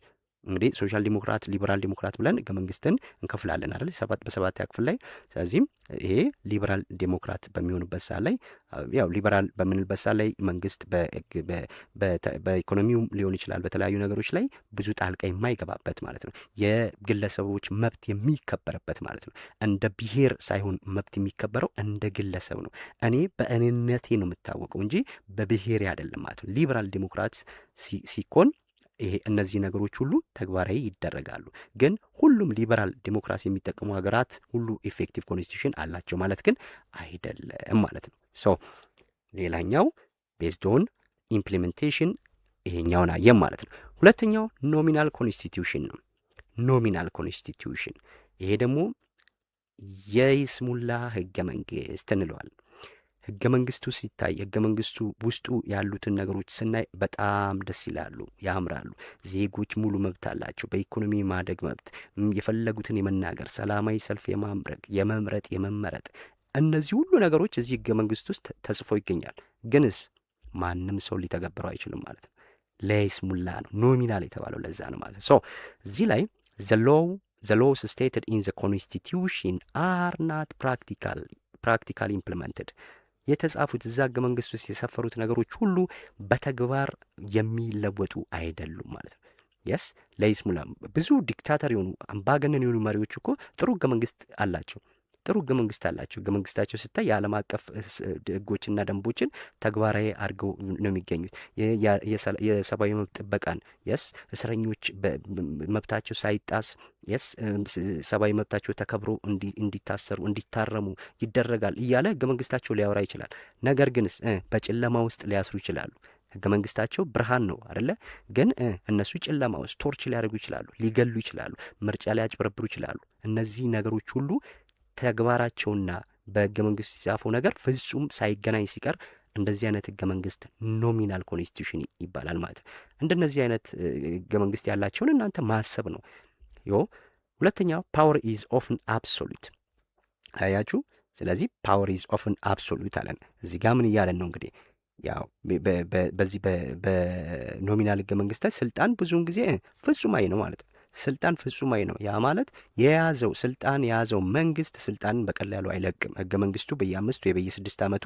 እንግዲህ ሶሻል ዲሞክራት፣ ሊበራል ዲሞክራት ብለን ህገ መንግስትን እንከፍላለን አይደል በሰባተኛ ክፍል ላይ። ስለዚህ ይሄ ሊበራል ዲሞክራት በሚሆንበት ሰዓት ላይ ያው ሊበራል በምንልበት ሰዓት ላይ መንግስት በኢኮኖሚው ሊሆን ይችላል በተለያዩ ነገሮች ላይ ብዙ ጣልቃ የማይገባበት ማለት ነው። የግለሰቦች መብት የሚከበርበት ማለት ነው። እንደ ብሔር ሳይሆን መብት የሚከበረው እንደ ግለሰብ ነው። እኔ በእኔነቴ ነው የምታወቀው እንጂ በብሔሬ አይደለም ማለት ነው። ሊበራል ዲሞክራት ሲኮን ይሄ እነዚህ ነገሮች ሁሉ ተግባራዊ ይደረጋሉ። ግን ሁሉም ሊበራል ዲሞክራሲ የሚጠቀሙ ሀገራት ሁሉ ኢፌክቲቭ ኮንስቲቱሽን አላቸው ማለት ግን አይደለም ማለት ነው። ሶ ሌላኛው ቤዝድ ኦን ኢምፕሊሜንቴሽን ይሄኛውን አየም ማለት ነው። ሁለተኛው ኖሚናል ኮንስቲቱሽን ነው። ኖሚናል ኮንስቲቱሽን ይሄ ደግሞ የይስሙላ ህገ መንግስት እንለዋለን። ህገ መንግስቱ ሲታይ ህገ መንግስቱ ውስጡ ያሉትን ነገሮች ስናይ በጣም ደስ ይላሉ፣ ያምራሉ። ዜጎች ሙሉ መብት አላቸው። በኢኮኖሚ ማደግ መብት፣ የፈለጉትን የመናገር፣ ሰላማዊ ሰልፍ የማምረግ፣ የመምረጥ፣ የመመረጥ እነዚህ ሁሉ ነገሮች እዚህ ህገ መንግስት ውስጥ ተጽፎ ይገኛል። ግንስ ማንም ሰው ሊተገብረው አይችልም ማለት ነው። ለይስሙላ ነው ኖሚናል የተባለው ለዛ ነው ማለት ነው። ሶ እዚህ ላይ the laws stated in the constitution are not practically implemented የተጻፉት እዛ ህገ መንግስት ውስጥ የሰፈሩት ነገሮች ሁሉ በተግባር የሚለወጡ አይደሉም ማለት ነው። የስ ለይስሙላ ብዙ ዲክታተር የሆኑ አምባገነን የሆኑ መሪዎች እኮ ጥሩ ህገ መንግስት አላቸው። ህገ መንግስታቸው ስታይ የዓለም አቀፍ ህጎችና ደንቦችን ተግባራዊ አድርገው ነው የሚገኙት። የሰብአዊ መብት ጥበቃን የስ እስረኞች መብታቸው ሳይጣስ የስ ሰብአዊ መብታቸው ተከብሮ እንዲታሰሩ እንዲታረሙ ይደረጋል እያለ ህገ መንግስታቸው ሊያወራ ይችላል። ነገር ግንስ በጨለማ ውስጥ ሊያስሩ ይችላሉ። ህገ መንግስታቸው ብርሃን ነው አይደለ? ግን እነሱ ጨለማ ውስጥ ቶርች ሊያደርጉ ይችላሉ፣ ሊገሉ ይችላሉ፣ ምርጫ ሊያጭበረብሩ ይችላሉ። እነዚህ ነገሮች ሁሉ ተግባራቸውና በህገ መንግስት የተጻፈው ነገር ፍጹም ሳይገናኝ ሲቀር እንደዚህ አይነት ህገ መንግስት ኖሚናል ኮንስቲቱሽን ይባላል ማለት ነው። እንደነዚህ አይነት ህገ መንግስት ያላቸውን እናንተ ማሰብ ነው። ሁለተኛው ፓወር ኢዝ ኦፍን አብሶሉት አያችሁ። ስለዚህ ፓወር ኢዝ ኦፍን አብሶሉት አለን። እዚህ ጋር ምን እያለን ነው እንግዲህ ያው በዚህ በኖሚናል ህገ መንግስታት ስልጣን ብዙውን ጊዜ ፍጹማዊ ነው ማለት ነው። ስልጣን ፍጹማዊ ነው። ያ ማለት ስልጣን የያዘው መንግስት ስልጣንን በቀላሉ አይለቅም። ህገ መንግስቱ በየ5 ወይ በየ6 ዓመቱ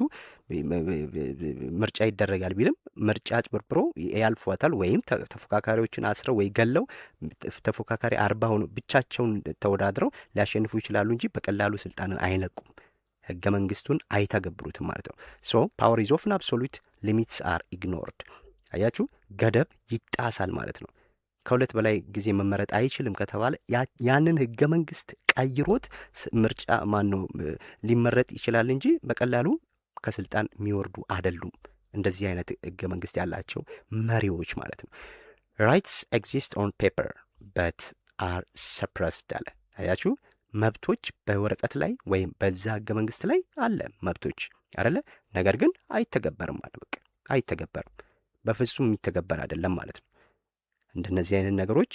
ምርጫ ይደረጋል ቢልም ምርጫ አጭበርብሮ ያልፏታል። ወይም ተፎካካሪዎችን አስረው ወይ ገለው ተፎካካሪ 40 ሆኖ ብቻቸውን ተወዳድረው ሊያሸንፉ ይችላሉ እንጂ በቀላሉ ስልጣንን አይለቁም። ህገ መንግስቱን አይተገብሩትም ማለት ነው። ሶ ፓወር ኢዝ ኦፍን አብሶሉት ሊሚትስ አር ኢግኖርድ። አያችሁ፣ ገደብ ይጣሳል ማለት ነው። ከሁለት በላይ ጊዜ መመረጥ አይችልም ከተባለ ያንን ህገ መንግስት ቀይሮት ምርጫ ሊመረጥ ይችላል እንጂ በቀላሉ ከስልጣን የሚወርዱ አይደሉም። እንደዚህ አይነት ህገ መንግስት ያላቸው መሪዎች ማለት ነው። ራይትስ ኤግዚስት ኦን ፔፐር በት አር ሰፕረስድ አለ። አያችሁ፣ መብቶች በወረቀት ላይ ወይም በዛ ህገ መንግስት ላይ አለ መብቶች አይደለ? ነገር ግን አይተገበርም ማለት በቃ አይተገበርም፣ በፍጹም የሚተገበር አይደለም ማለት ነው። እንደነዚህ አይነት ነገሮች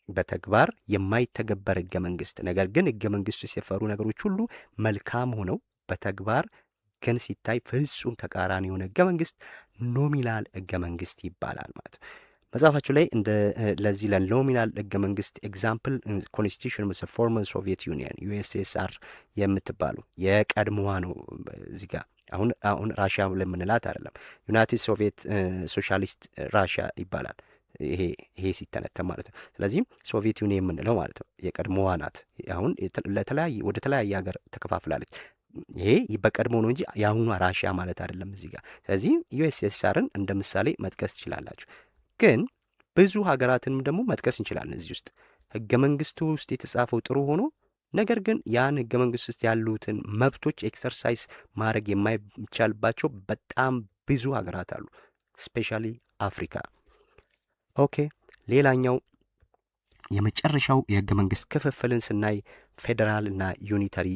በተግባር የማይተገበር ህገ መንግስት፣ ነገር ግን ህገ መንግስቱ የሰፈሩ ነገሮች ሁሉ መልካም ሆነው በተግባር ግን ሲታይ ፍጹም ተቃራኒ የሆነ ህገ መንግስት ኖሚናል ህገ መንግስት ይባላል ማለት ነው። መጽሐፋችሁ ላይ ለዚህ ለኖሚናል ህገ መንግስት ኤግዛምፕል ኮንስቲቱሽን ምስ ፎርመር ሶቪየት ዩኒየን ዩኤስኤስአር የምትባሉ የቀድሞዋ ነው። እዚህ ጋር አሁን ራሽያ ለምንላት አይደለም፣ ዩናይትድ ሶቪየት ሶሻሊስት ራሽያ ይባላል። ይሄ ሲተነተን ማለት ነው። ስለዚህ ሶቪየት ዩኒየን የምንለው ማለት ነው የቀድሞዋ ናት። አሁን ወደ ተለያየ ሀገር ተከፋፍላለች። ይሄ በቀድሞ ነው እንጂ የአሁኗ ራሽያ ማለት አይደለም እዚህ ጋር። ስለዚህ ዩኤስኤስአርን እንደ ምሳሌ መጥቀስ ትችላላችሁ። ግን ብዙ ሀገራትንም ደግሞ መጥቀስ እንችላለን እዚህ ውስጥ ህገ መንግስቱ ውስጥ የተጻፈው ጥሩ ሆኖ ነገር ግን ያን ህገ መንግስት ውስጥ ያሉትን መብቶች ኤክሰርሳይዝ ማድረግ የማይቻልባቸው በጣም ብዙ ሀገራት አሉ፣ ስፔሻሊ አፍሪካ። ኦኬ፣ ሌላኛው የመጨረሻው የህገ መንግስት ክፍፍልን ስናይ ፌዴራል እና ዩኒተሪ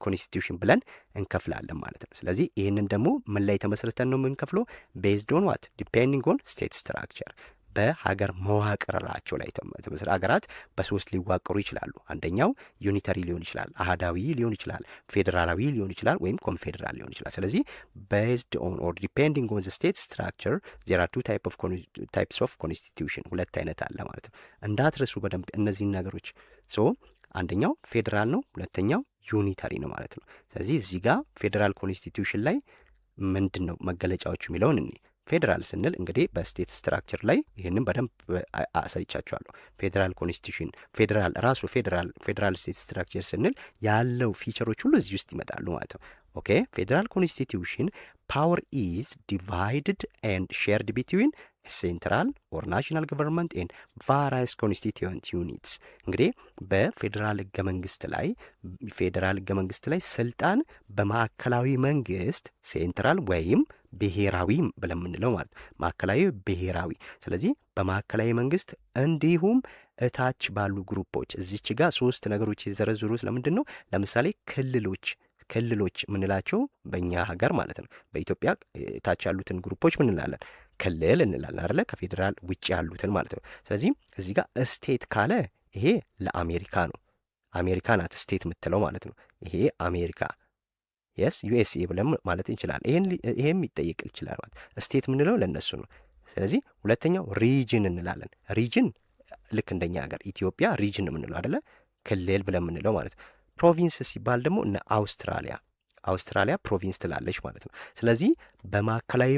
ኮንስቲቱሽን ብለን እንከፍላለን ማለት ነው። ስለዚህ ይህንን ደግሞ ምን ላይ ተመስርተን ነው የምንከፍለው? ቤዝድ ኦን ዋት ዲፔንዲንግ ኦን ስቴት ስትራክቸር፣ በሀገር መዋቅራቸው ላይ ተመስረ ሀገራት በሶስት ሊዋቀሩ ይችላሉ። አንደኛው ዩኒተሪ ሊሆን ይችላል፣ አህዳዊ ሊሆን ይችላል፣ ፌዴራላዊ ሊሆን ይችላል፣ ወይም ኮንፌዴራል ሊሆን ይችላል። ስለዚህ ቤዝድ ኦን ኦር ዲፔንዲንግ ኦን ዘ ስቴት ስትራክቸር ዜር አር ቱ ታይፕስ ኦፍ ኮንስቲቱሽን፣ ሁለት አይነት አለ ማለት ነው። እንዳትረሱ በደንብ እነዚህን ነገሮች። ሶ አንደኛው ፌዴራል ነው፣ ሁለተኛው ዩኒተሪ ነው ማለት ነው። ስለዚህ እዚህ ጋር ፌዴራል ኮንስቲቱሽን ላይ ምንድን ነው መገለጫዎቹ የሚለውን እኔ ፌዴራል ስንል እንግዲህ በስቴት ስትራክቸር ላይ ይህንን በደንብ አሳይቻችኋለሁ። ፌዴራል ኮንስቲቱሽን ፌዴራል ራሱ ፌዴራል ስቴት ስትራክቸር ስንል ያለው ፊቸሮች ሁሉ እዚህ ውስጥ ይመጣሉ ማለት ነው። ኦኬ፣ ፌዴራል ኮንስቲቱሽን ፓወር ኢዝ ዲቫይድድ ኤንድ ሼርድ ቢትዊን ሴንትራል ኦር ናሽናል ገቨርንመንት ኤንድ ቫራይስ ኮንስቲቱዌንት ዩኒትስ። እንግዲህ በፌዴራል ህገ መንግስት ላይ ስልጣን በማዕከላዊ መንግስት ሴንትራል ወይም ብሔራዊ ብለን የምንለው ማለት ማዕከላዊ ብሔራዊ። ስለዚህ በማዕከላዊ መንግስት እንዲሁም እታች ባሉ ግሩፖች እዚች ጋር ሶስት ነገሮች የዘረዝሩት ለምንድን ነው? ለምሳሌ ክልሎች ምንላቸው በእኛ ሀገር ማለት ነው። በኢትዮጵያ እታች ያሉትን ግሩፖች ምን እንላለን? ክልል እንላለን አይደለ? ከፌዴራል ውጭ ያሉትን ማለት ነው። ስለዚህ እዚህ ጋር ስቴት ካለ ይሄ ለአሜሪካ ነው። አሜሪካ ናት ስቴት የምትለው ማለት ነው። ይሄ አሜሪካ የስ ዩኤስኤ ብለን ማለት እንችላለን። ይሄም ይጠየቅ ይችላል ማለት ስቴት ምንለው ለነሱ ነው። ስለዚህ ሁለተኛው ሪጅን እንላለን። ሪጅን ልክ እንደኛ ሀገር ኢትዮጵያ ሪጅን የምንለው አይደለ? ክልል ብለን የምንለው ማለት ነው። ፕሮቪንስ ሲባል ደግሞ እነ አውስትራሊያ ፕሮቪንስ ትላለች ማለት ነው። ስለዚህ በማዕከላዊ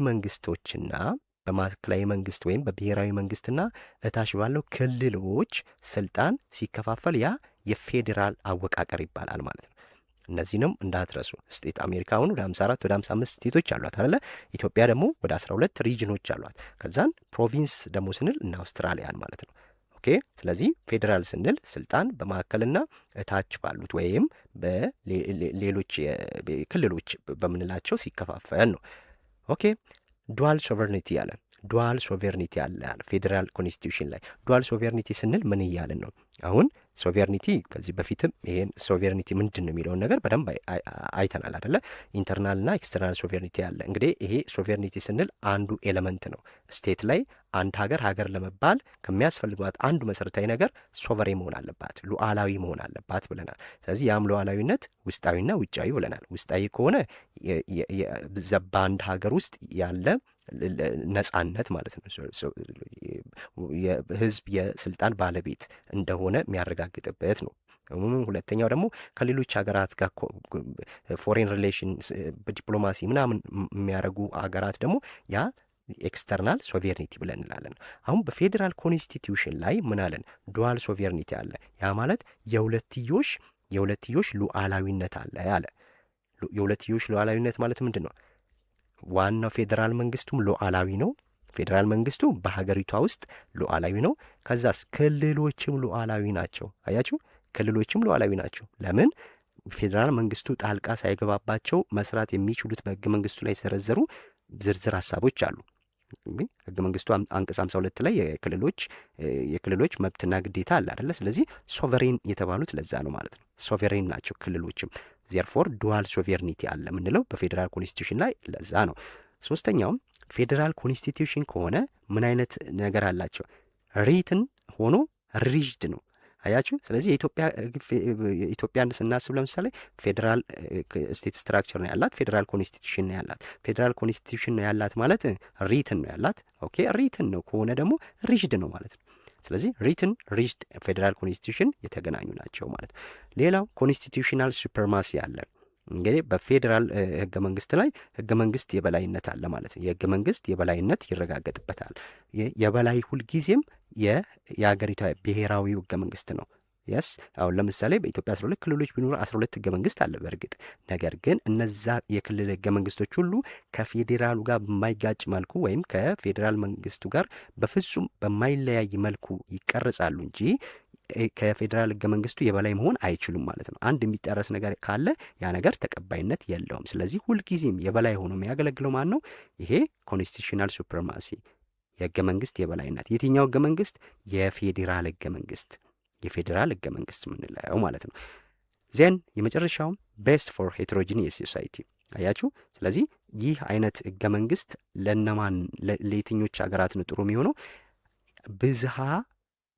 መንግስት ወይም በብሔራዊ መንግስትና እታች ባለው ክልሎች ስልጣን ሲከፋፈል ያ የፌዴራል አወቃቀር ይባላል ማለት ነው። እነዚህንም እንዳትረሱ። ስቴት አሜሪካውን ወደ 54 ወደ 55 ስቴቶች አሏት አይደለ? ኢትዮጵያ ደግሞ ወደ 12 ሪጅኖች አሏት። ከዛን ፕሮቪንስ ደግሞ ስንል እና አውስትራሊያን ማለት ነው። ኦኬ፣ ስለዚህ ፌዴራል ስንል ስልጣን በማዕከልና እታች ባሉት ወይም በሌሎች ክልሎች በምንላቸው ሲከፋፈል ነው። ኦኬ፣ ዱዋል ሶቨርኒቲ አለ። ዱዋል ሶቨርኒቲ አለ ፌዴራል ኮንስቲቱሽን ላይ። ዱዋል ሶቨርኒቲ ስንል ምን እያልን ነው? አሁን ሶቨርኒቲ ከዚህ በፊትም ይሄን ሶቨርኒቲ ምንድን ነው የሚለውን ነገር በደንብ አይተናል አይደለ? ኢንተርናልና ኤክስተርናል ሶቨርኒቲ አለ። እንግዲህ ይሄ ሶቨርኒቲ ስንል አንዱ ኤሌመንት ነው። ስቴት ላይ አንድ ሀገር ለመባል ከሚያስፈልጓት አንዱ መሰረታዊ ነገር ሶቨሬን መሆን አለባት፣ ሉዓላዊ መሆን አለባት ብለናል። ስለዚህ ያም ሉዓላዊነት ውስጣዊና ውጫዊ ብለናል። ውስጣዊ ከሆነ በአንድ ሀገር ውስጥ ያለ ነጻነት ማለት ነው። የህዝብ የስልጣን ባለቤት እንደሆነ የሚያረጋግጥበት ነው። ሁለተኛው ደግሞ ከሌሎች ሀገራት ጋር ፎሬን ሪሌሽን በዲፕሎማሲ ምናምን የሚያደርጉ ሀገራት ደግሞ ያ ኤክስተርናል ሶቨርኒቲ ብለን እንላለን። አሁን በፌዴራል ኮንስቲቱሽን ላይ ምን አለን? ዱዋል ሶቨርኒቲ አለ። ያ ማለት የሁለትዮሽ ሉዓላዊነት አለ ያለ። የሁለትዮሽ ሉዓላዊነት ማለት ምንድን ነው? ዋናው ፌዴራል መንግስቱም ሉዓላዊ ነው። ፌዴራል መንግስቱ በሀገሪቷ ውስጥ ሉዓላዊ ነው። ከዛስ ክልሎችም ሉዓላዊ ናቸው። አያችሁ፣ ክልሎችም ሉዓላዊ ናቸው። ለምን? ፌዴራል መንግስቱ ጣልቃ ሳይገባባቸው መስራት የሚችሉት በህገ መንግስቱ ላይ የተዘረዘሩ ዝርዝር ሀሳቦች አሉ። ህገ መንግስቱ አንቀጽ 52 ላይ የክልሎች መብትና ግዴታ አለ አይደለ? ስለዚህ ሶቨሬን የተባሉት ለዛ ነው ማለት ነው። ሶቨሬን ናቸው ክልሎችም። ዜርፎር ዱዋል ሶቨርኒቲ አለ የምንለው በፌዴራል ኮንስቲቱሽን ላይ ለዛ ነው። ሶስተኛውም ፌዴራል ኮንስቲቱሽን ከሆነ ምን አይነት ነገር አላቸው? ሪትን ሆኖ ሪጅድ ነው። አያችሁ። ስለዚህ ኢትዮጵያን ስናስብ ለምሳሌ ፌዴራል ስቴት ስትራክቸር ነው ያላት፣ ፌዴራል ኮንስቲቱሽን ነው ያላት። ፌዴራል ኮንስቲቱሽን ነው ያላት ማለት ሪትን ነው ያላት። ኦኬ፣ ሪትን ነው ከሆነ ደግሞ ሪጅድ ነው ማለት ነው። ስለዚህ ሪትን ሪጅድ ፌዴራል ኮንስቲቱሽን የተገናኙ ናቸው ማለት ነው። ሌላው ኮንስቲቱሽናል ሱፕሪማሲ አለ። እንግዲህ በፌዴራል ህገ መንግስት ላይ ህገ መንግስት የበላይነት አለ ማለት ነው። የህገ መንግስት የበላይነት ይረጋገጥበታል። የበላይ ሁልጊዜም የሀገሪቷ ብሔራዊ ህገ መንግስት ነው። የስ አሁን ለምሳሌ በኢትዮጵያ 12 ክልሎች ቢኖሩ 12 ህገ መንግስት አለ በእርግጥ። ነገር ግን እነዛ የክልል ህገ መንግስቶች ሁሉ ከፌዴራሉ ጋር በማይጋጭ መልኩ ወይም ከፌዴራል መንግስቱ ጋር በፍጹም በማይለያይ መልኩ ይቀርጻሉ እንጂ ከፌዴራል ህገ መንግስቱ የበላይ መሆን አይችሉም ማለት ነው። አንድ የሚጠረስ ነገር ካለ ያ ነገር ተቀባይነት የለውም። ስለዚህ ሁልጊዜም የበላይ ሆኖ የሚያገለግለው ማን ነው? ይሄ ኮንስቲቱሽናል ሱፕሪማሲ የህገ መንግስት የበላይነት። የትኛው ህገ መንግስት? የፌዴራል ህገ መንግስት፣ የፌዴራል ህገ መንግስት የምንለው ማለት ነው። ዜን የመጨረሻውም ቤስት ፎር ሄትሮጂኒየስ ሶሳይቲ አያችሁ። ስለዚህ ይህ አይነት ህገ መንግስት ለነማን ለየትኞች ሀገራት ነው ጥሩ የሚሆነው? ብዝሃ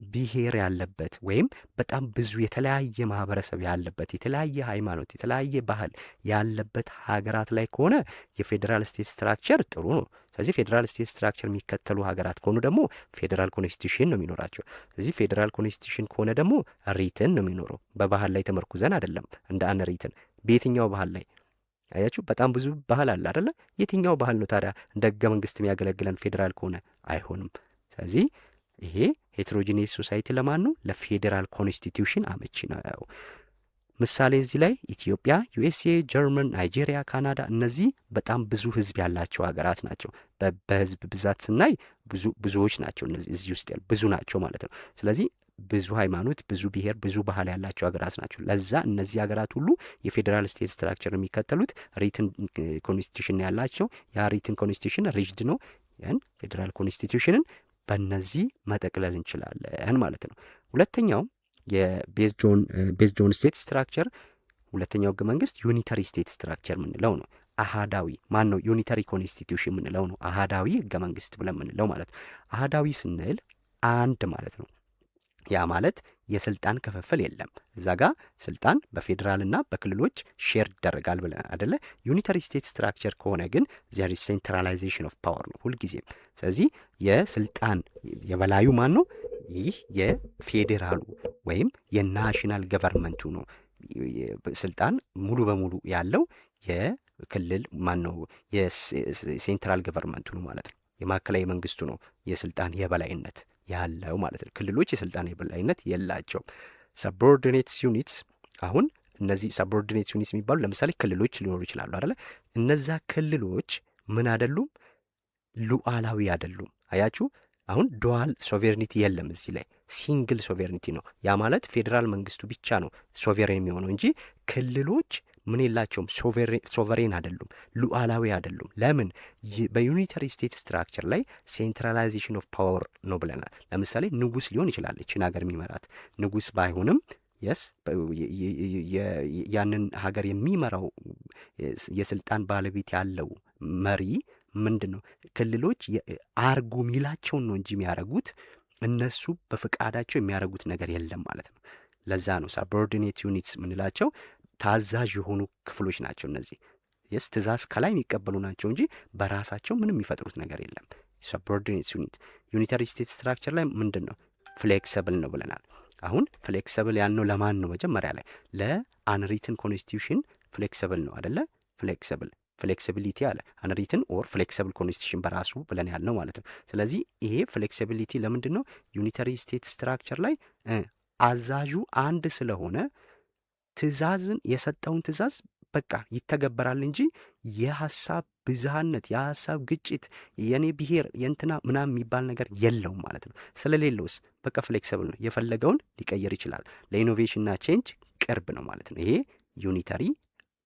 ብሔር ያለበት ወይም በጣም ብዙ የተለያየ ማህበረሰብ ያለበት፣ የተለያየ ሃይማኖት፣ የተለያየ ባህል ያለበት ሀገራት ላይ ከሆነ የፌዴራል ስቴት ስትራክቸር ጥሩ ነው። ስለዚህ ፌዴራል ስቴት ስትራክቸር የሚከተሉ ሀገራት ከሆኑ ደግሞ ፌዴራል ኮንስቲቱሽን ነው የሚኖራቸው። ስለዚህ ፌዴራል ኮንስቲቱሽን ከሆነ ደግሞ ሪትን ነው የሚኖረው። በባህል ላይ ተመርኩዘን አይደለም እንደ አን ሪትን። በየትኛው ባህል ላይ አያችሁ፣ በጣም ብዙ ባህል አለ አይደለ? የትኛው ባህል ነው ታዲያ እንደ ህገ መንግስት የሚያገለግለን ፌዴራል ከሆነ? አይሆንም። ስለዚህ ይሄ ሄትሮጂኒየስ ሶሳይቲ ለማን ነው? ለፌዴራል ኮንስቲቱሽን አመቺ ነው። ምሳሌ እዚህ ላይ ኢትዮጵያ፣ ዩኤስኤ፣ ጀርመን፣ ናይጄሪያ፣ ካናዳ እነዚህ በጣም ብዙ ህዝብ ያላቸው ሀገራት ናቸው። በህዝብ ብዛት ስናይ ብዙዎች ናቸው። እነዚህ እዚህ ውስጥ ያሉ ብዙ ናቸው ማለት ነው። ስለዚህ ብዙ ሃይማኖት፣ ብዙ ብሔር፣ ብዙ ባህል ያላቸው ሀገራት ናቸው። ለዛ እነዚህ ሀገራት ሁሉ የፌዴራል ስቴት ስትራክቸር የሚከተሉት ሪትን ኮንስቲቱሽን ያላቸው። ያ ሪትን ኮንስቲቱሽን ሪጅድ ነው። ያን ፌዴራል ኮንስቲቱሽንን በእነዚህ መጠቅለል እንችላለን ማለት ነው። ሁለተኛው የቤዝድ ኦን ስቴት ስትራክቸር፣ ሁለተኛው ህገ መንግስት ዩኒታሪ ስቴት ስትራክቸር ምንለው ነው። አሃዳዊ ማን ነው? ዩኒታሪ ኮንስቲቱሽን ምንለው ነው። አሃዳዊ ህገ መንግስት ብለን ምንለው ማለት ነው። አሃዳዊ ስንል አንድ ማለት ነው። ያ ማለት የስልጣን ክፍፍል የለም። እዛ ጋ ስልጣን በፌዴራልና በክልሎች ሼር ይደረጋል ብለን አደለ? ዩኒታሪ ስቴት ስትራክቸር ከሆነ ግን ዜር ኢዝ ሴንትራላይዜሽን ኦፍ ፓወር ነው ሁልጊዜም። ስለዚህ የስልጣን የበላዩ ማን ነው? ይህ የፌዴራሉ ወይም የናሽናል ገቨርንመንቱ ነው። ስልጣን ሙሉ በሙሉ ያለው የክልል ማን ነው? የሴንትራል ገቨርንመንቱ ነው ማለት ነው። የማዕከላዊ መንግስቱ ነው የስልጣን የበላይነት ያለው ማለት ነው። ክልሎች የስልጣን የበላይነት የላቸውም። ሰቦርዲኔትስ ዩኒትስ፣ አሁን እነዚህ ሰቦርዲኔትስ ዩኒትስ የሚባሉ ለምሳሌ ክልሎች ሊኖሩ ይችላሉ አይደለ? እነዛ ክልሎች ምን አይደሉም? ሉዓላዊ አይደሉም። አያችሁ፣ አሁን ዱዋል ሶቬርኒቲ የለም እዚህ ላይ ሲንግል ሶቬርኒቲ ነው። ያ ማለት ፌዴራል መንግስቱ ብቻ ነው ሶቬሬን የሚሆነው እንጂ ክልሎች ምን የላቸውም፣ ሶቨሬን አይደሉም፣ ሉዓላዊ አይደሉም። ለምን? በዩኒታሪ ስቴት ስትራክቸር ላይ ሴንትራላይዜሽን ኦፍ ፓወር ነው ብለናል። ለምሳሌ ንጉስ ሊሆን ይችላል እችን ሀገር የሚመራት። ንጉስ ባይሆንም የስ ያንን ሀገር የሚመራው የስልጣን ባለቤት ያለው መሪ ምንድን ነው? ክልሎች አርጉ ሚላቸውን ነው እንጂ የሚያደርጉት እነሱ በፍቃዳቸው የሚያደርጉት ነገር የለም ማለት ነው። ለዛ ነው ሳቦርዲኔት ዩኒትስ ምንላቸው ታዛዥ የሆኑ ክፍሎች ናቸው። እነዚህ የስ ትእዛዝ ከላይ የሚቀበሉ ናቸው እንጂ በራሳቸው ምንም የሚፈጥሩት ነገር የለም። ሳቦርዲኔት ዩኒት ዩኒታሪ ስቴት ስትራክቸር ላይ ምንድን ነው? ፍሌክሰብል ነው ብለናል። አሁን ፍሌክሰብል ያልነው ለማን ነው? መጀመሪያ ላይ ለአንሪትን ኮንስቲቱሽን ፍሌክሰብል ነው አደለ? ፍሌክሲቢሊቲ አለ አንሪትን ኦር ፍሌክሲብል ኮንስቲቱሽን በራሱ ብለን ያልነው ማለት ነው። ስለዚህ ይሄ ፍሌክሲቢሊቲ ለምንድን ነው? ዩኒታሪ ስቴት ስትራክቸር ላይ አዛዡ አንድ ስለሆነ ትእዛዝን የሰጠውን ትእዛዝ በቃ ይተገበራል እንጂ የሀሳብ ብዝሃነት፣ የሀሳብ ግጭት፣ የኔ ብሔር የእንትና ምናምን የሚባል ነገር የለውም ማለት ነው። ስለሌለውስ በቃ ፍሌክሲብል ነው፣ የፈለገውን ሊቀየር ይችላል። ለኢኖቬሽንና ቼንጅ ቅርብ ነው ማለት ነው። ይሄ ዩኒታሪ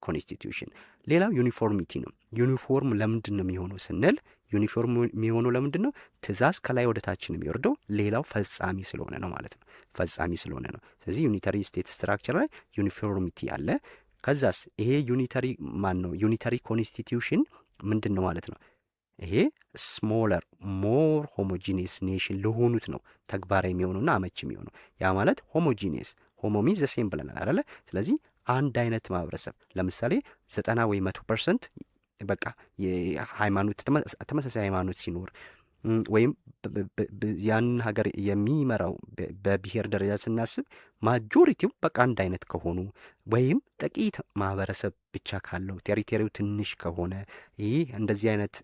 ኮንስቲቱሽን። ሌላው ዩኒፎርሚቲ ነው። ዩኒፎርም ለምንድን ነው የሚሆነው ስንል ዩኒፎርም የሚሆነው ለምንድን ነው? ትእዛዝ ከላይ ወደ ታች ነው የሚወርደው። ሌላው ፈጻሚ ስለሆነ ነው ማለት ነው። ፈጻሚ ስለሆነ ነው። ስለዚህ ዩኒታሪ ስቴት ስትራክቸር ላይ ዩኒፎርሚቲ አለ። ከዛስ ይሄ ዩኒታሪ ማን ነው? ዩኒታሪ ኮንስቲቱሽን ምንድን ነው ማለት ነው? ይሄ ስሞለር ሞር ሆሞጂኒየስ ኔሽን ለሆኑት ነው ተግባራዊ የሚሆነውና አመቺ የሚሆነው። ያ ማለት ሆሞጂኒየስ ሆሞሚ ዘሴም ብለናል አይደለ? ስለዚህ አንድ አይነት ማህበረሰብ ለምሳሌ 90 ወይ 100% በቃ የሃይማኖት ተመሳሳይ ሃይማኖት ሲኖር ወይም ያንን ሀገር የሚመራው በብሔር ደረጃ ስናስብ ማጆሪቲው በቃ አንድ አይነት ከሆኑ ወይም ጥቂት ማህበረሰብ ብቻ ካለው ቴሪቶሪው ትንሽ ከሆነ ይህ እንደዚህ አይነት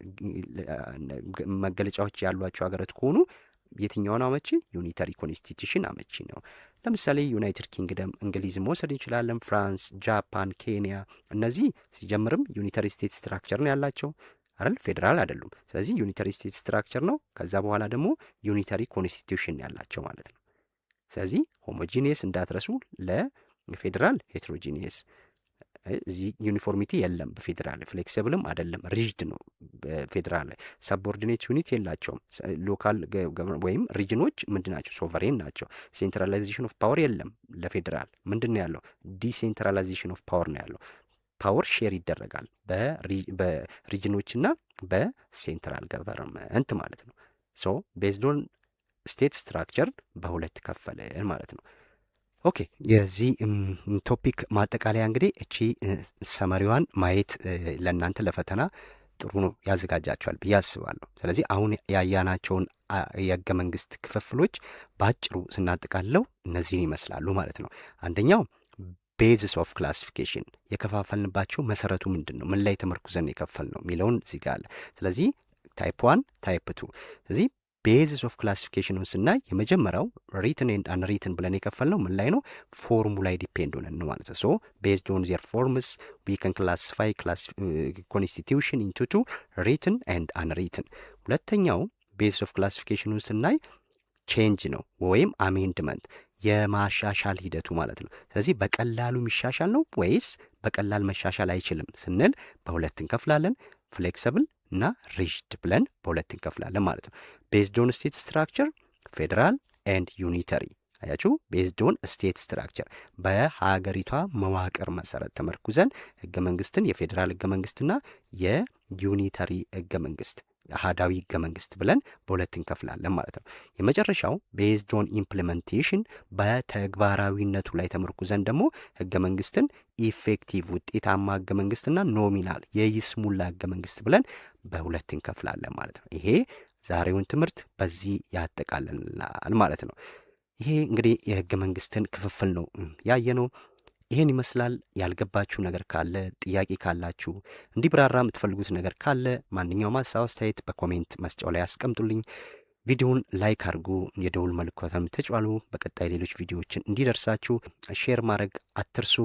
መገለጫዎች ያሏቸው ሀገራት ከሆኑ የትኛውን አመቺ? ዩኒታሪ ኮንስቲቱሽን አመቺ ነው። ለምሳሌ ዩናይትድ ኪንግደም እንግሊዝ መውሰድ እንችላለን። ፍራንስ፣ ጃፓን፣ ኬንያ እነዚህ ሲጀምርም ዩኒታሪ ስቴት ስትራክቸር ነው ያላቸው አይደል? ፌዴራል አይደሉም። ስለዚህ ዩኒታሪ ስቴት ስትራክቸር ነው። ከዛ በኋላ ደግሞ ዩኒታሪ ኮንስቲቱሽን ያላቸው ማለት ነው። ስለዚህ ሆሞጂኒየስ እንዳትረሱ፣ ለፌዴራል ሄትሮጂኒየስ። እዚህ ዩኒፎርሚቲ የለም በፌዴራል ፍሌክሲብልም አይደለም፣ ሪጅድ ነው በፌዴራል። ሰቦርዲኔት ዩኒት የላቸውም። ሎካል ወይም ሪጅኖች ምንድን ናቸው? ሶቨሬን ናቸው። ሴንትራላይዜሽን ኦፍ ፓወር የለም ለፌዴራል። ምንድን ነው ያለው? ዲሴንትራላይዜሽን ኦፍ ፓወር ነው ያለው። ፓወር ሼር ይደረጋል በሪጅኖችና በሴንትራል ገቨርንመንት ማለት ነው። ሶ ቤዝድ ኦን ስቴት ስትራክቸር በሁለት ከፈልን ማለት ነው። ኦኬ፣ የዚህ ቶፒክ ማጠቃለያ እንግዲህ እቺ ሰመሪዋን ማየት ለእናንተ ለፈተና ጥሩ ነው ያዘጋጃቸዋል ብዬ አስባለሁ። ስለዚህ አሁን ያያናቸውን የህገ መንግስት ክፍፍሎች በአጭሩ ስናጠቃለው እነዚህን ይመስላሉ ማለት ነው። አንደኛው ቤዝስ ኦፍ ክላሲፊኬሽን የከፋፈልንባቸው መሰረቱ ምንድን ነው፣ ምን ላይ ተመርኩዘን የከፈል ነው የሚለውን እዚህ ጋር አለ። ስለዚህ ታይፕ 1 ታይፕ 2። ስለዚህ ቤዝስ ኦፍ ክላሲፊኬሽኑን ስናይ የመጀመሪያው ሪትን ኤንድ አንሪትን ብለን የከፈል ነው ምን ላይ ነው? ፎርሙ ላይ ዲፔንድ ሆነን ነው ማለት ነው። ሶ ቤዝድ ኦን ዜር ፎርምስ ዊ ካን ክላሲፋይ ኮንስቲቱሽን ኢንቱ ቱ ሪትን ኤንድ አንሪትን። ሁለተኛው ቤዝስ ኦፍ ክላሲፊኬሽኑን ስናይ ቼንጅ ነው ወይም አሜንድመንት የማሻሻል ሂደቱ ማለት ነው። ስለዚህ በቀላሉ የሚሻሻል ነው ወይስ በቀላል መሻሻል አይችልም ስንል በሁለት እንከፍላለን። ፍሌክሲብል እና ሪጅድ ብለን በሁለት እንከፍላለን ማለት ነው። ቤዝድ ኦን ስቴት ስትራክቸር ፌዴራል ኤንድ ዩኒተሪ። አያችሁ፣ ቤዝድ ኦን ስቴት ስትራክቸር በሀገሪቷ መዋቅር መሰረት ተመርኩዘን ህገ መንግስትን የፌዴራል ህገ መንግስትና የዩኒተሪ ህገ መንግስት አሃዳዊ ህገ መንግስት ብለን በሁለት እንከፍላለን ማለት ነው። የመጨረሻው ቤዝድ ኦን ኢምፕሊሜንቴሽን በተግባራዊነቱ ላይ ተመርኩዘን ደግሞ ህገ መንግስትን ኢፌክቲቭ ውጤታማ ህገ መንግስትና ኖሚናል የይስሙላ ህገ መንግስት ብለን በሁለት እንከፍላለን ማለት ነው። ይሄ ዛሬውን ትምህርት በዚህ ያጠቃልላል ማለት ነው። ይሄ እንግዲህ የህገ መንግስትን ክፍፍል ነው ያየነው። ይሄን ይመስላል። ያልገባችሁ ነገር ካለ ጥያቄ ካላችሁ እንዲብራራ የምትፈልጉት ነገር ካለ ማንኛውም ሀሳብ አስተያየት በኮሜንት መስጫው ላይ ያስቀምጡልኝ። ቪዲዮውን ላይክ አድርጉ፣ የደውል ምልክቱን ተጫኑ። በቀጣይ ሌሎች ቪዲዮዎችን እንዲደርሳችሁ ሼር ማድረግ አትርሱ።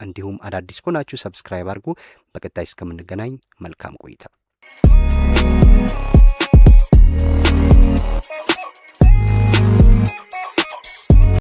እንዲሁም አዳዲስ ከሆናችሁ ሰብስክራይብ አድርጉ። በቀጣይ እስከምንገናኝ መልካም ቆይታ።